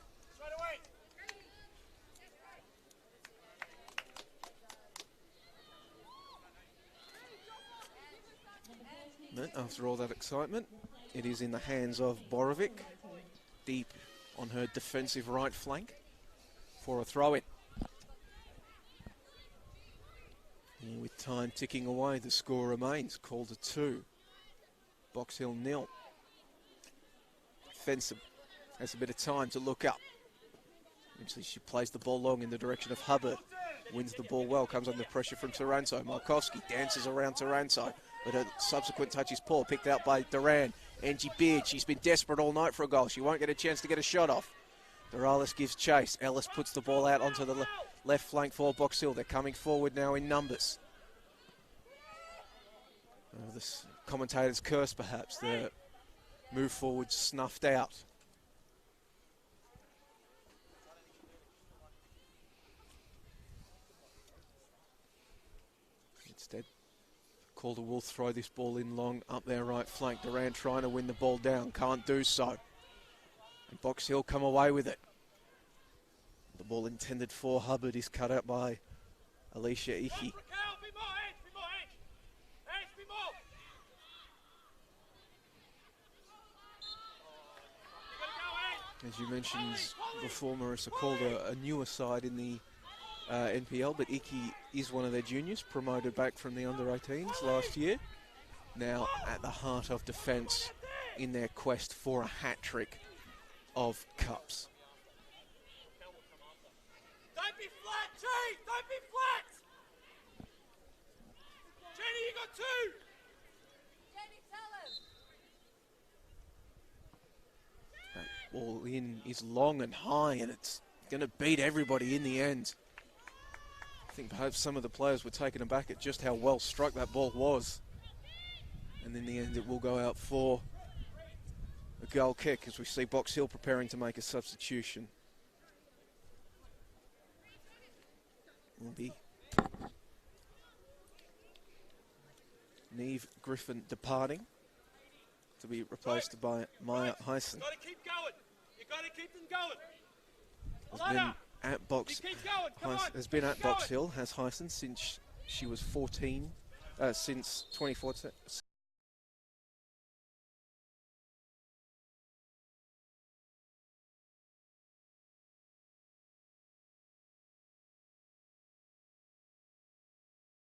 But after all that excitement, it is in the hands of Borovic, deep on her defensive right flank for a throw-in. And with time ticking away, the score remains. Calder 2, Box Hill 0. Fensom has a bit of time to look up. Eventually she plays the ball long in the direction of Hubbard. Wins the ball well, comes under pressure from Taranto. Markovski dances around Taranto, but her subsequent touch is poor, picked out by Doran. Angie Beard, she's been desperate all night for a goal. She won't get a chance to get a shot off. Doralis gives chase. Ellis puts the ball out onto the left flank for Box Hill. They're coming forward now in numbers. This commentator's curse, perhaps. The move forward snuffed out. Instead, Calder will throw this ball in long up their right flank. Doran trying to win the ball down, can't do so. And Box Hill come away with it. The ball intended for Hubbard is cut out by Alicia Icky. As you mentioned before, Marissa, Calder a newer side in the NPL, but Icky is one of their juniors, promoted back from the under-18s last year. Now at the heart of defence in their quest for a hat-trick of cups. Don't be flat, G! Don't be flat! Jenny, you got two! Jenny, tell him! That ball in is long and high, and it's going to beat everybody in the end. I think perhaps some of the players were taken aback at just how well struck that ball was. And in the end, it will go out for a goal kick as we see Box Hill preparing to make a substitution. Will be Neve Griffin departing to be replaced by Maya Heisen. Got to keep going. You got to keep them going. Has been at Box Hill, has Heisen, since she was 14, since 2014.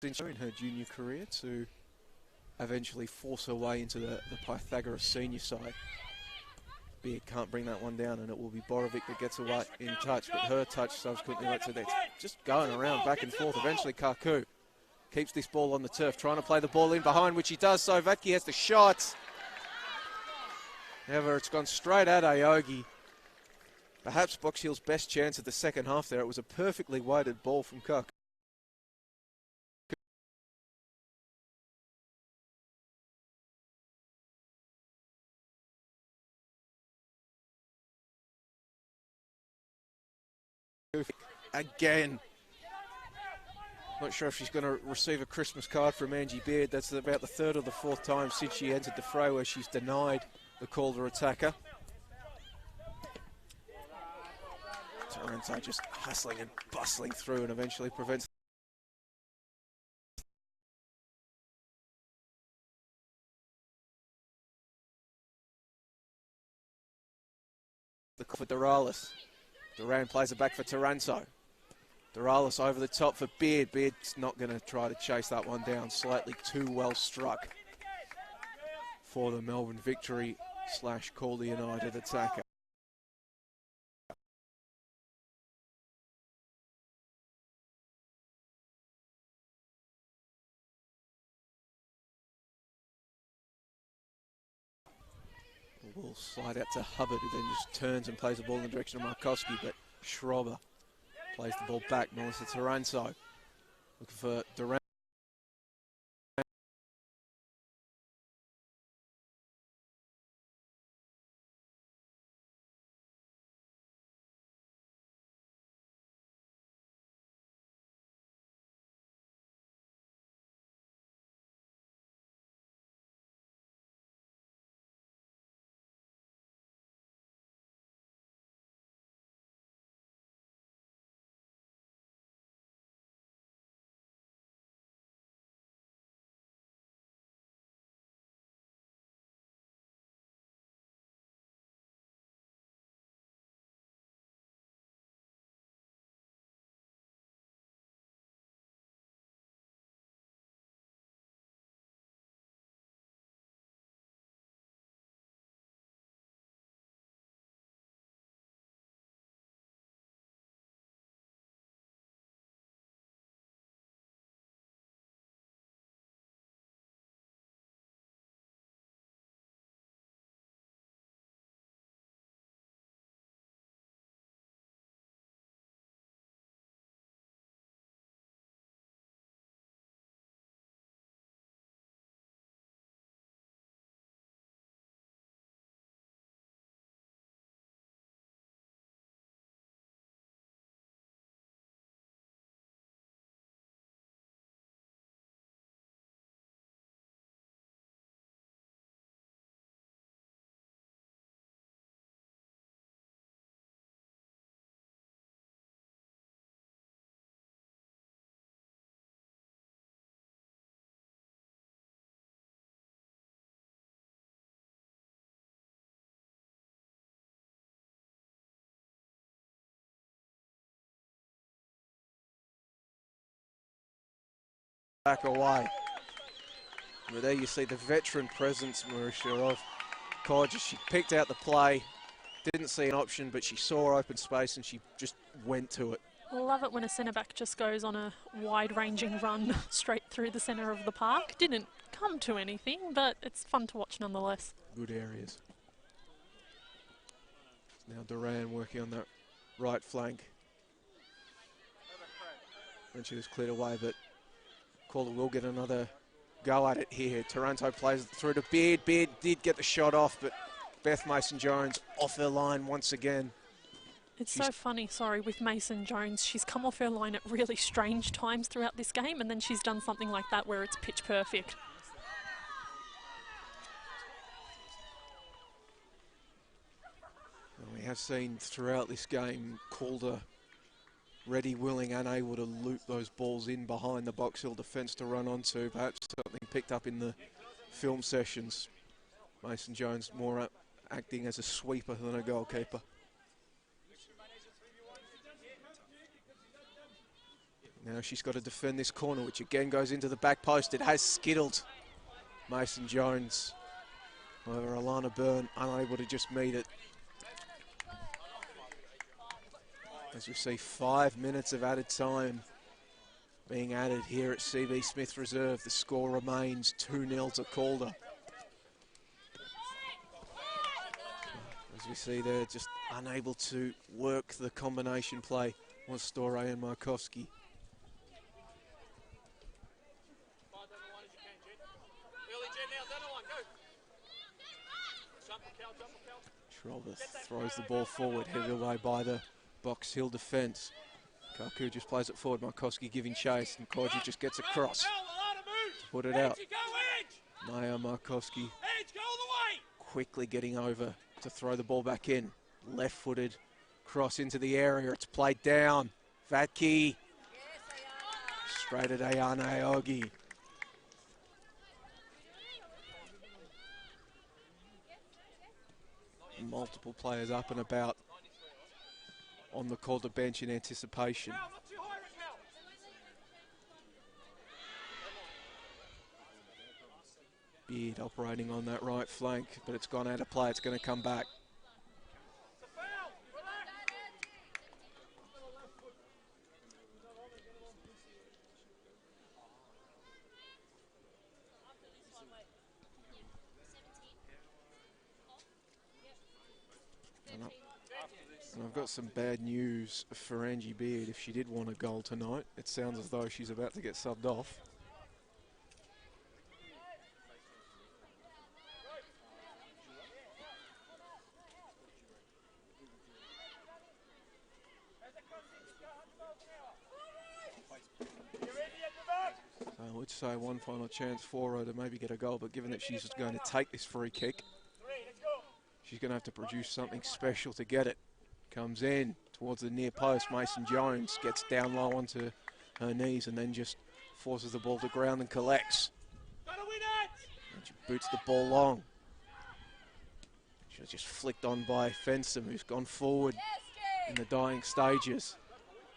In her junior career to eventually force her way into the Pythagoras senior side. Beard can't bring that one down, and it will be Borovic that gets away in touch, but her touch subsequently led to that. Just going around back and forth. Eventually Kaku keeps this ball on the turf, trying to play the ball in behind, which he does so. Vatke has the shot. However, it's gone straight at Aogi. Perhaps Box Hill's best chance of the second half there. It was a perfectly weighted ball from Kaku. Again. Not sure if she's going to receive a Christmas card from Angie Beard. That's about the third or the fourth time since she entered the fray where she's denied the Calder attacker. Lorenzo just hustling and bustling through and eventually prevents the for Doralis. Doran plays it back for Taranto. Doralis over the top for Beard. Beard's not going to try to chase that one down. Slightly too well struck for the Melbourne Victory / Calder United attacker. The ball slide out to Hubbard, who then just turns and plays the ball in the direction of Markovski, but Schrober plays the ball back. Melissa Taranto looking for Doran. Back away. But there you see the veteran presence, Marisha, of Kodja. She picked out the play, didn't see an option, but she saw open space and she just went to it. Love it when a centre-back just goes on a wide-ranging run straight through the centre of the park. Didn't come to anything, but it's fun to watch nonetheless. Good areas. Now Doran working on that right flank. And she was cleared away, but Calder will get another go at it here. Taranto plays it through to Beard. Beard did get the shot off, but Beth Mason-Jones off her line once again. It's so funny, with Mason-Jones. She's come off her line at really strange times throughout this game, and then she's done something like that where it's pitch perfect. Well, we have seen throughout this game Calder ready, willing, and able to loop those balls in behind the Box Hill defence to run onto. Perhaps something picked up in the film sessions. Mason-Jones more acting as a sweeper than a goalkeeper. Now she's got to defend this corner, which again goes into the back post. It has skittled Mason-Jones. However, Alana Byrne unable to just meet it. As we see 5 minutes of added time being added here at CB Smith Reserve. The score remains 2-0 to Calder. As we see there, just unable to work the combination play on Store and Markovski. Schrober throws the ball forward, headed away by the Box Hill defence. Kaku just plays it forward, Markovski giving chase, and Kodja just gets across to put it out. Maya Markovski quickly getting over to throw the ball back in. Left-footed, across into the area. It's played down. Vatke. Straight at Ayana Aogi. Multiple players up and about on the Calder bench in anticipation. Beard operating on that right flank, but it's gone out of play. It's going to come back. And I've got some bad news for Angie Beard. If she did want a goal tonight, it sounds as though she's about to get subbed off. I would say one final chance for her to maybe get a goal, but given that she's going to take this free kick, she's going to have to produce something special to get it. Comes in towards the near post. Mason Jones gets down low onto her knees and then just forces the ball to ground and collects. And she boots the ball long. She was just flicked on by Fensom, who's gone forward in the dying stages.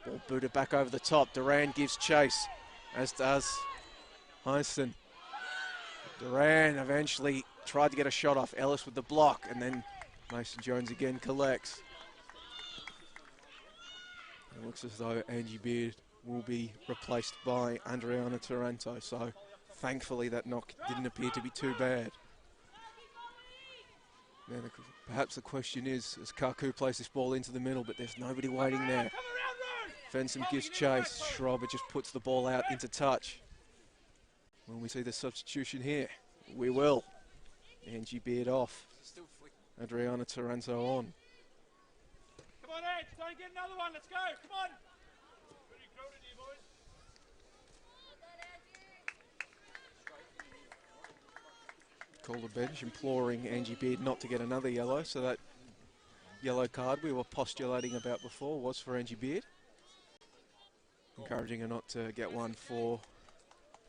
Ball booted back over the top. Doran gives chase, as does Heinsohn. Doran eventually tried to get a shot off. Ellis with the block, and then Mason Jones again collects. It looks as though Angie Beard will be replaced by Adriana Taranto, so thankfully that knock didn't appear to be too bad. Now, perhaps the question is, as Kaku plays this ball into the middle, but there's nobody waiting there. Fensom gives chase. Schreiber just puts the ball out into touch. Will we see the substitution here? We will. Angie Beard off. Adriana Taranto on. Come on, Edge, don't get another one, let's go, come on! Pretty crowded here, boys. Call the bench, imploring Angie Beard not to get another yellow, so that yellow card we were postulating about before was for Angie Beard. Encouraging her not to get one for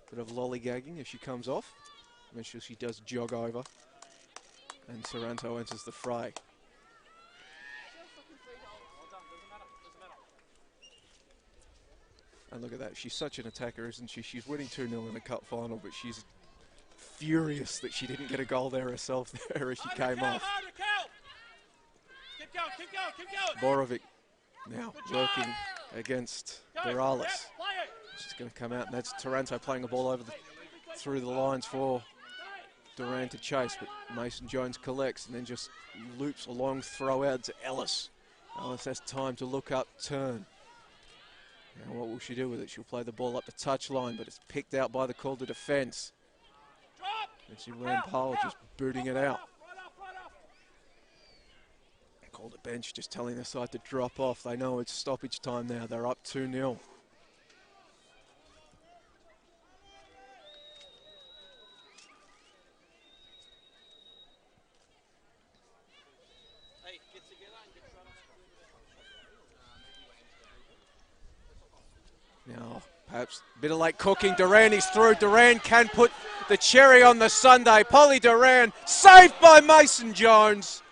a bit of lollygagging if she comes off. Make sure she does jog over. And Taranto enters the fray. And look at that, she's such an attacker, isn't she? She's winning 2-0 in a cup final, but she's furious that she didn't get a goal there herself there as she came off. Keep going, keep going, keep going! Borovic now working against Morales. She's going to come out, and that's Taranto playing the ball over through the lines for Doran to chase, but Mason Jones collects and then just loops a long throw out to Ellis. Ellis has time to look up, turn. Now what will she do with it? She'll play the ball up the touchline, but it's picked out by the Calder defence. And she ran Powell just booting it out. Calder bench just telling their side to drop off. They know it's stoppage time now. They're up 2-0. Now, perhaps a bit of late cooking. Doran is through. Doran can put the cherry on the sundae. Polly Doran, saved by Mason Jones.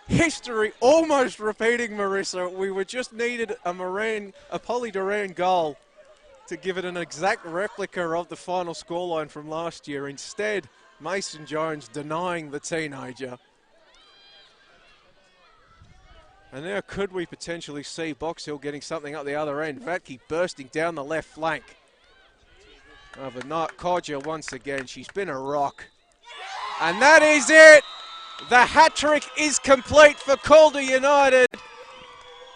History almost repeating, Marissa. We were just needed a Polly Doran goal to give it an exact replica of the final scoreline from last year. Instead, Mason Jones denying the teenager. And now could we potentially see Box Hill getting something up the other end? Vatke bursting down the left flank. Oh, but not Codger once again. She's been a rock. And that is it. The hat-trick is complete for Calder United.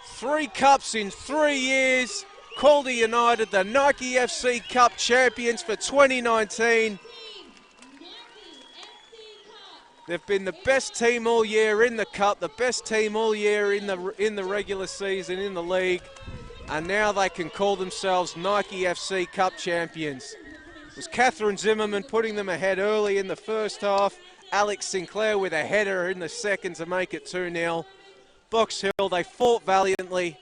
3 cups in 3 years. Calder United, the Nike FC Cup champions for 2019. They've been the best team all year in the cup, the best team all year in the regular season in the league, and now they can call themselves Nike FC Cup champions. It was Catherine Zimmermann putting them ahead early in the first half. Alex Sinclair with a header in the second to make it 2-0. Box Hill, they fought valiantly,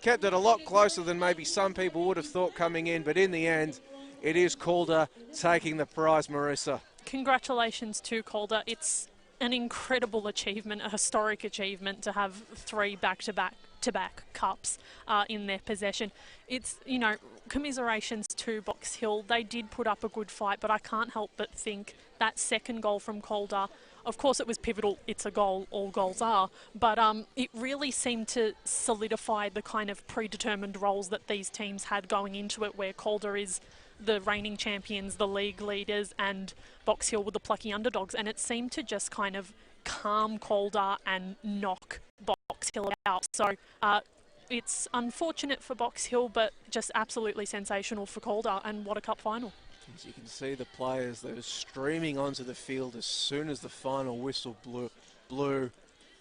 kept it a lot closer than maybe some people would have thought coming in, but in the end, it is Calder taking the prize, Marissa. Congratulations to Calder. It's an incredible achievement, a historic achievement to have 3 back-to-back cups in their possession. It's, commiserations to Box Hill. They did put up a good fight, but I can't help but think that second goal from Calder, of course it was pivotal, it's a goal, all goals are, but it really seemed to solidify the kind of predetermined roles that these teams had going into it, where Calder is the reigning champions, the league leaders, and Box Hill were the plucky underdogs, and it seemed to just kind of calm Calder and knock Box Hill out. So it's unfortunate for Box Hill, but just absolutely sensational for Calder, and what a cup final. As you can see, the players, they were streaming onto the field as soon as the final whistle blew.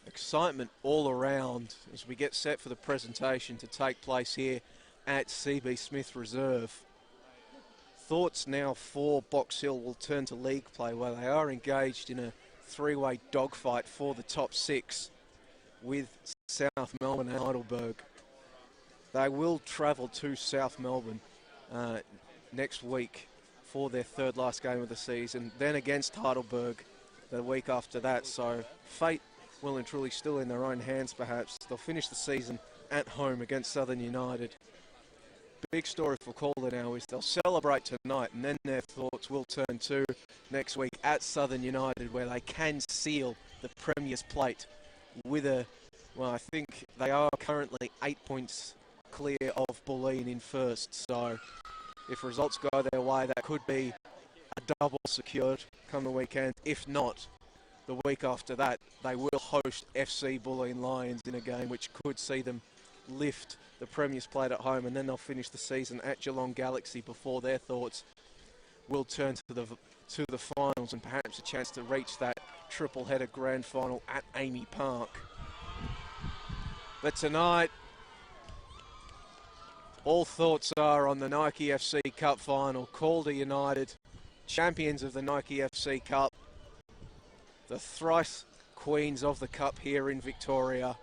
Excitement all around as we get set for the presentation to take place here at CB Smith Reserve. Thoughts now for Box Hill will turn to league play, where they are engaged in a 3-way dogfight for the top 6 with South Melbourne and Heidelberg. They will travel to South Melbourne next week for their 3rd last game of the season, then against Heidelberg the week after that. So fate well and truly still in their own hands perhaps. They'll finish the season at home against Southern United. Big story for Calder now is they'll celebrate tonight, and then their thoughts will turn to next week at Southern United, where they can seal the Premier's plate with I think they are currently 8 points clear of Bulleen in first. So if results go their way, that could be a double secured come the weekend. If not, the week after that, they will host FC Bulleen Lions in a game which could see them lift the Premier's plate at home, and then they'll finish the season at Geelong Galaxy before their thoughts will turn to the finals and perhaps a chance to reach that triple-header grand final at Amy Park. But tonight, all thoughts are on the Nike FC Cup final. Calder United, champions of the Nike FC Cup, the thrice queens of the Cup here in Victoria.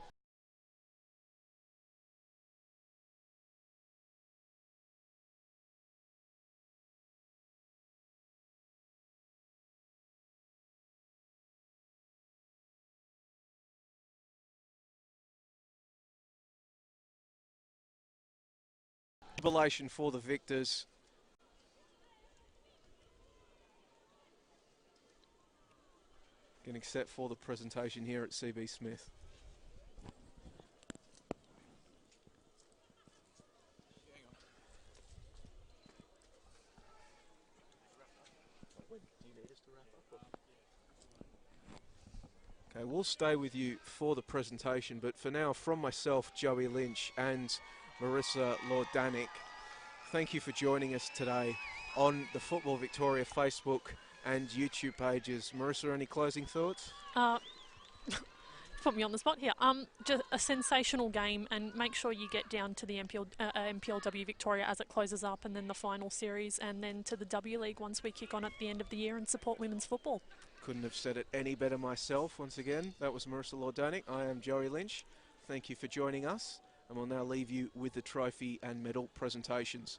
Jubilation for the victors. Getting set for the presentation here at CB Smith. Okay, we'll stay with you for the presentation, but for now, from myself, Joey Lynch, and Marissa Lordanic, thank you for joining us today on the Football Victoria Facebook and YouTube pages. Marissa, any closing thoughts? Put me on the spot here. Just a sensational game, and make sure you get down to the MPLW Victoria as it closes up, and then the final series, and then to the W League once we kick on at the end of the year, and support women's football. Couldn't have said it any better myself. Once again, that was Marissa Lordanic. I am Joey Lynch. Thank you for joining us, and we'll now leave you with the trophy and medal presentations.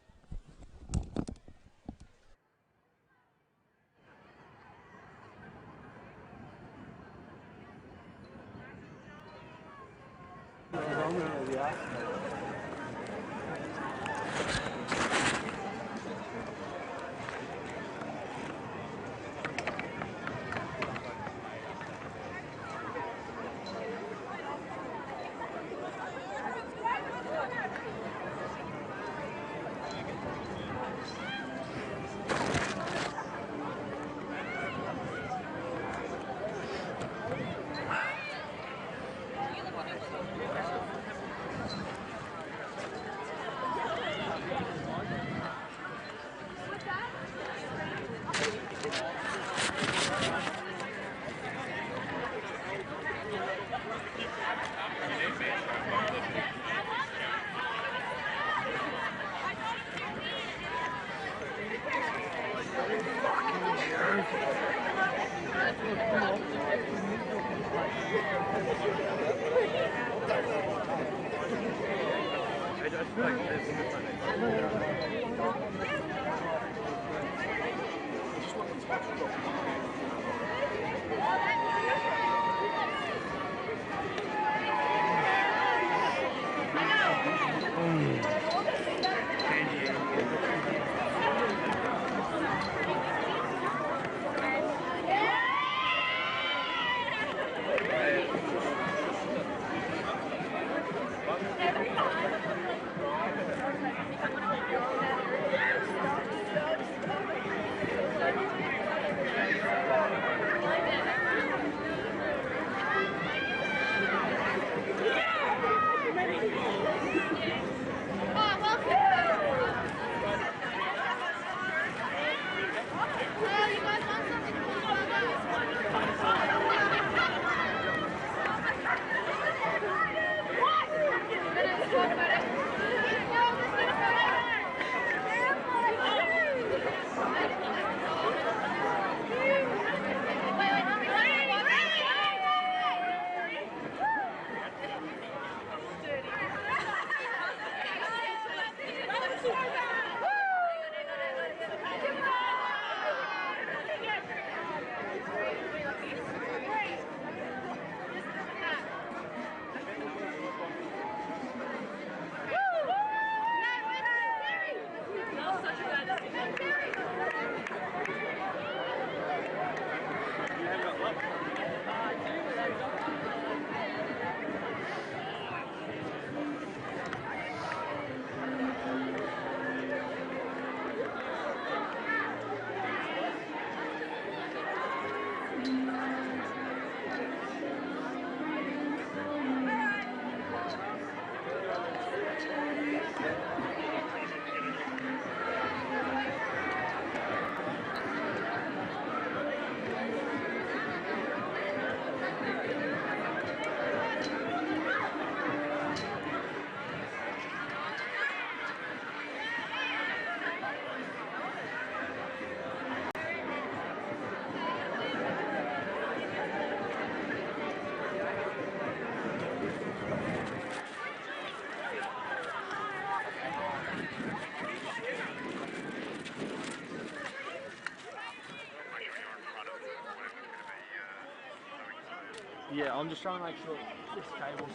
Yeah, I'm just trying to make sure this cable's...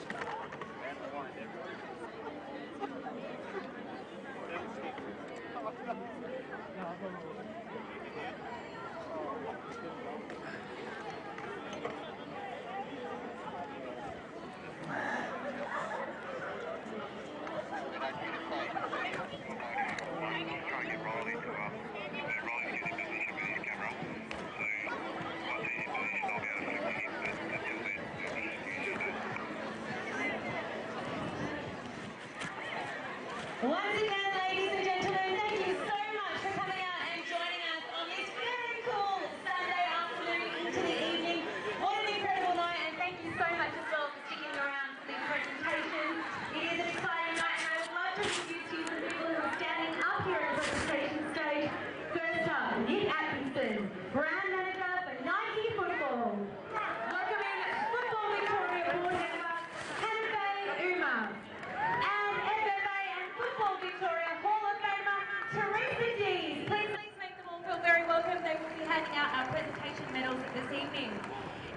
Once again, ladies and gentlemen, thank you so much for coming out and joining us on this very cool Saturday afternoon into the evening. What an incredible night, and thank you so much as well for sticking around for these presentations. It is an exciting night, and I would love to introduce you to the people who are standing up here at the presentation stage. First up, Nick Atkinson, brand manager for Nike Football. Welcoming Football Victoria board member, Hannah Uma. And FFA and Football Victoria Hall of Famer, Teresa Dees. Please make them all feel very welcome. They will be handing out our presentation medals this evening.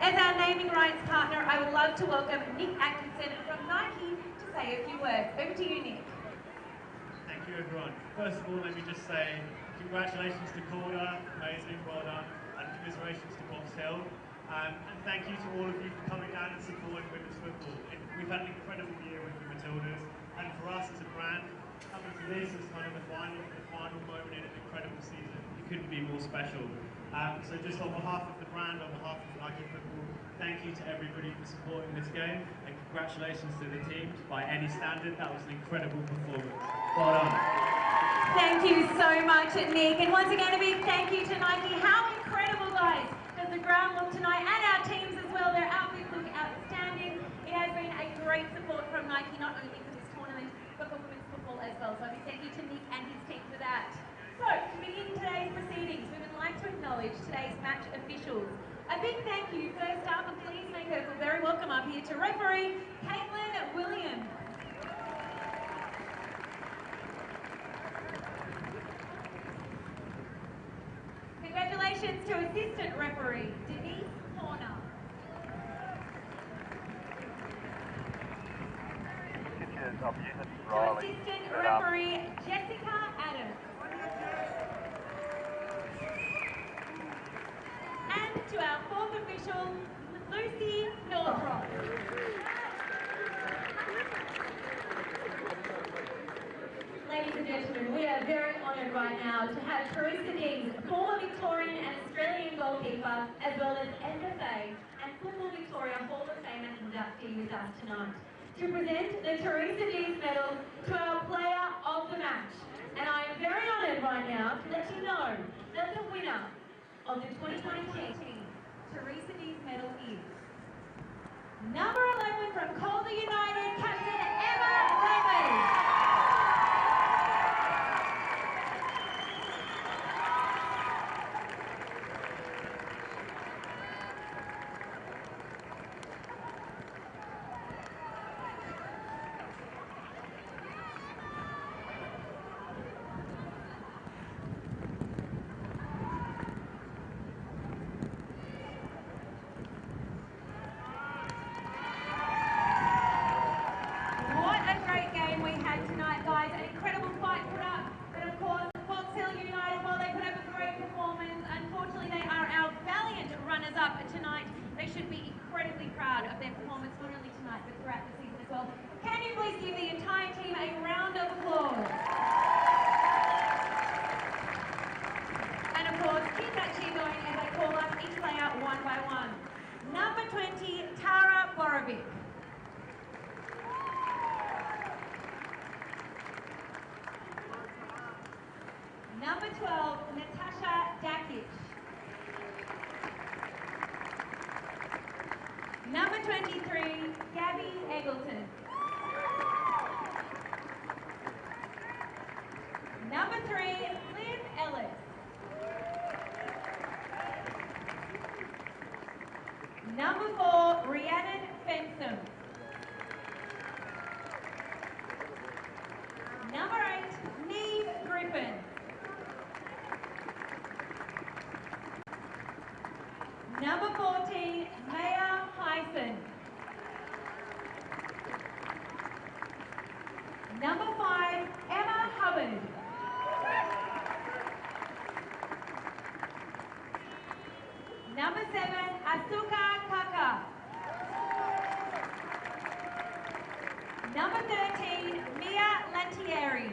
As our naming rights partner, I would love to welcome Nick Atkinson from Nike to say a few words. Over to you, Nick. Thank you, everyone. First of all, let me just say congratulations to Calder, amazing, well done, and commiserations to Box Hill. And thank you to all of you for coming down and supporting women's football. We've had an incredible year with the Matildas, and for us as a brand, coming to this as kind of the final moment in an incredible season, it couldn't be more special. So just on behalf of the brand, on behalf of Nike Football, thank you to everybody for supporting this game, and congratulations to the teams. By any standard, that was an incredible performance. Well done. Thank you so much, Nick. And once again, a big thank you to Nike. How incredible, guys, does the ground look tonight, and our teams as well. Their outfits look outstanding. It has been a great support from Nike, not only for this tournament, but for women's football as well. So a big thank you to Nick and his team for that. So, to begin today's proceedings, we would like to acknowledge today's match officials. I A big thank you first up, and please make her feel very welcome up here to referee Caitlin Williams. Congratulations to assistant referee Denise Horner. To assistant referee Jessica Adams. And to our fourth official, Lucy Northrop. Ladies and gentlemen, we are very honoured right now to have Teresa Dees, former Victorian and Australian goalkeeper, as well as SFA and Football Victoria Hall of Fame inductee with us tonight, to present the Teresa Dees Medal to our Player of the Match. And I am very honoured right now to let you know that the winner of the 2019 Teresa Dees Medal is number 11 from Calder United, Captain Emma Raymond. Tonight, they should be incredibly proud of their performance, not only tonight, but throughout the season as well. Can you please give the entire team a round of applause? And of course, keep that cheer going as I call up each player one by one. Number 20, Tara Borovic. Number 12, Natasha Dakic. Number 23, Gabby Eggleton. Number 3, Liv Ellis. Number 4, Rhiannon Fensom. Number 8, Neve Griffin. Number 14, Maya Hyson. Number 5, Emma Hubbard. Number 7, Asuka Kaka. Number 13, Mia Lantieri.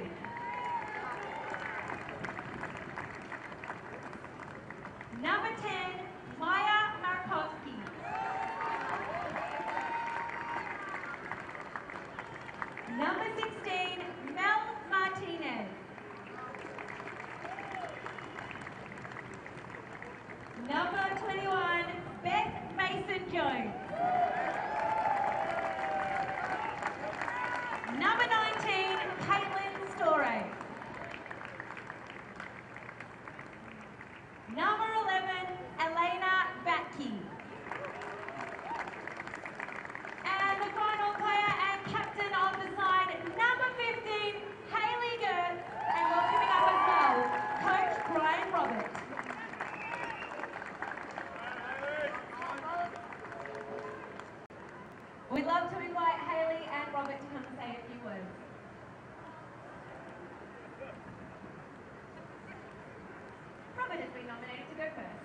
Number 10, Maya Markovski. Number 16, Mel Martinez. Number 21, Beth Mason-Jones. Number 19, Caitlin Storey. Number 11, Elena Batke. And the final player and captain of the side, number 15, Hayley Gertz. And welcoming up as well, Coach Brian Roberts. We'd love to invite Hayley and Robert to come and say a few words. Robert has been nominated to go first.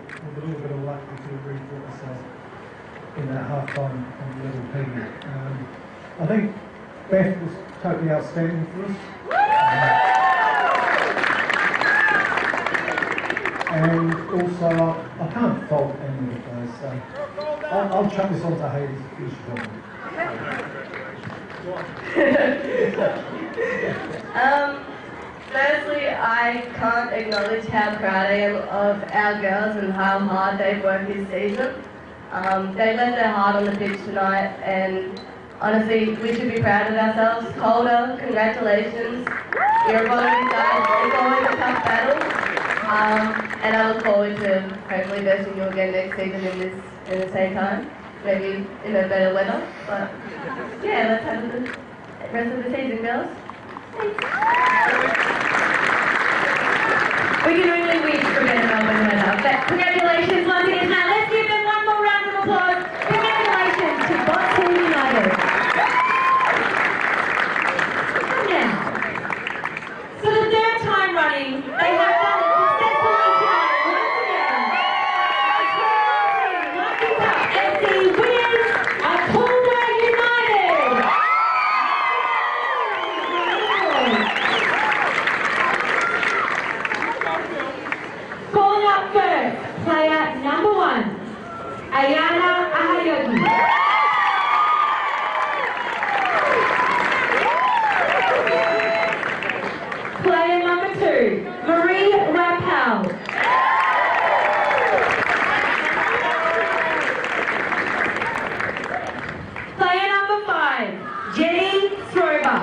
With a little bit of luck, we could have rethought ourselves in that half-time on the little piggy. I think Beth was totally outstanding for us. And also, I can't fault any of the players, so I'll chuck this on to Hayes. Firstly, I can't acknowledge how proud I am of our girls and how hard they've worked this season. They left their heart on the pitch tonight, and honestly, we should be proud of ourselves. Calder, congratulations. You're a bottom side. It's always a tough battle. And I look forward to hopefully versing you again next season in the same time. Maybe in a better weather. But yeah, let's have a good rest of the season, girls. Thanks. We can only wish for better Melbourne weather. But congratulations once again. Now let's give them one more round of applause. Congratulations to Boston United. Now, for the third time running, they have done it successfully tonight. Once again, Lucky Cup FC winners are Calder United. Calling up first, player number 1, Ayana Ahayogi. Player number 2, Marie Rapal. Player number 5, Jenny Strober.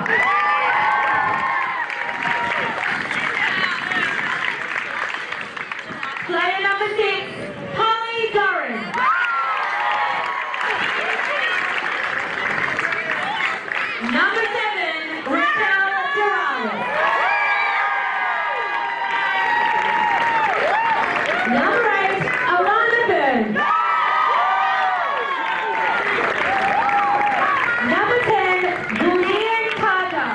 Player number 6, Holly Doran. Number 7, Raquel Doran. Number 8, Alana Byrne. Number 10, Julian Carter.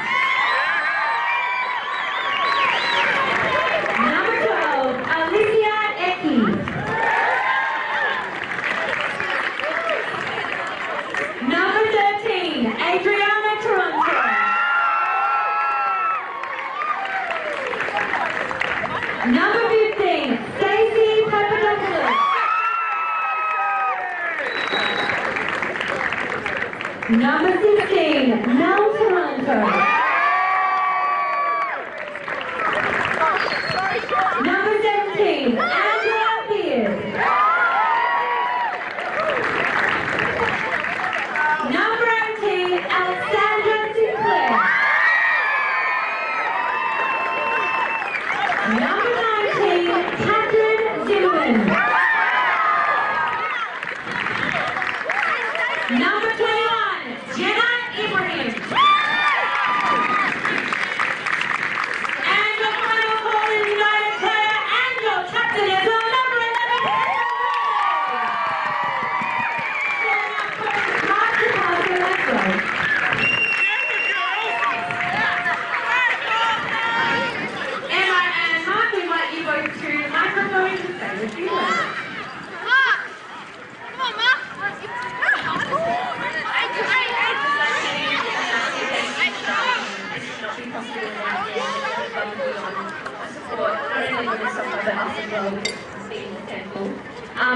Number 12, Alicia Eki. Number 13, Adriana Toronto. Number 15, Stacey Papadopoulos. Number 16, Mel Toronto. Number 17, Angela Beard. Number 18, Alexandra Sinclair. Number 19, Catherine Zimmermann. Number 21, Jenna Ibrahim. And your final Calder United player and your captain as well, number 11, Markovski as well. Emma and Mark, we invite you both to the microphone to say a few words.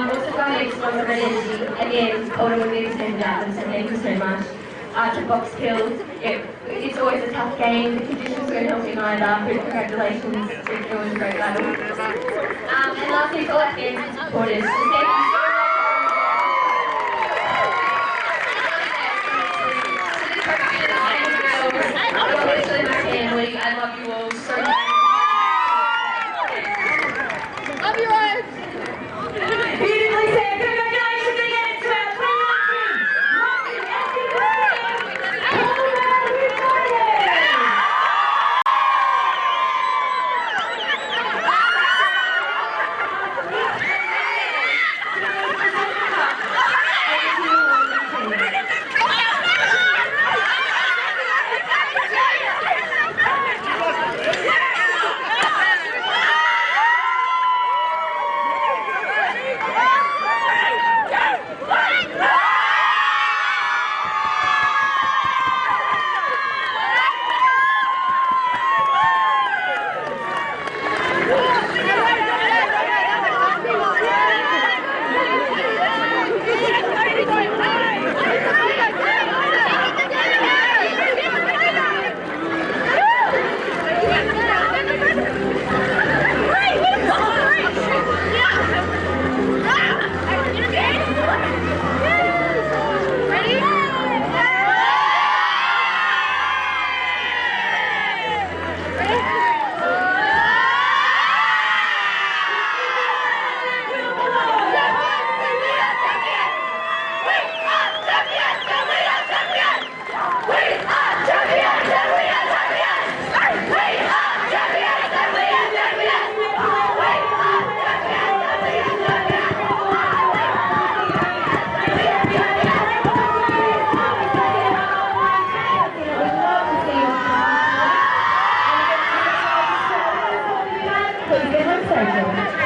Also going to explore some energy. Again, Calder will need to send out them, so thank you so much. To Box Hill, it's always a tough game. The conditions weren't helping either, but congratulations, it was a great battle. And lastly, to all our fans and supporters, so thank you so much. Especially my family, I love you all so much. Love you all. Beautifully said. Congratulations again to our 21 team. Rocky FC Calder United. please get home safely.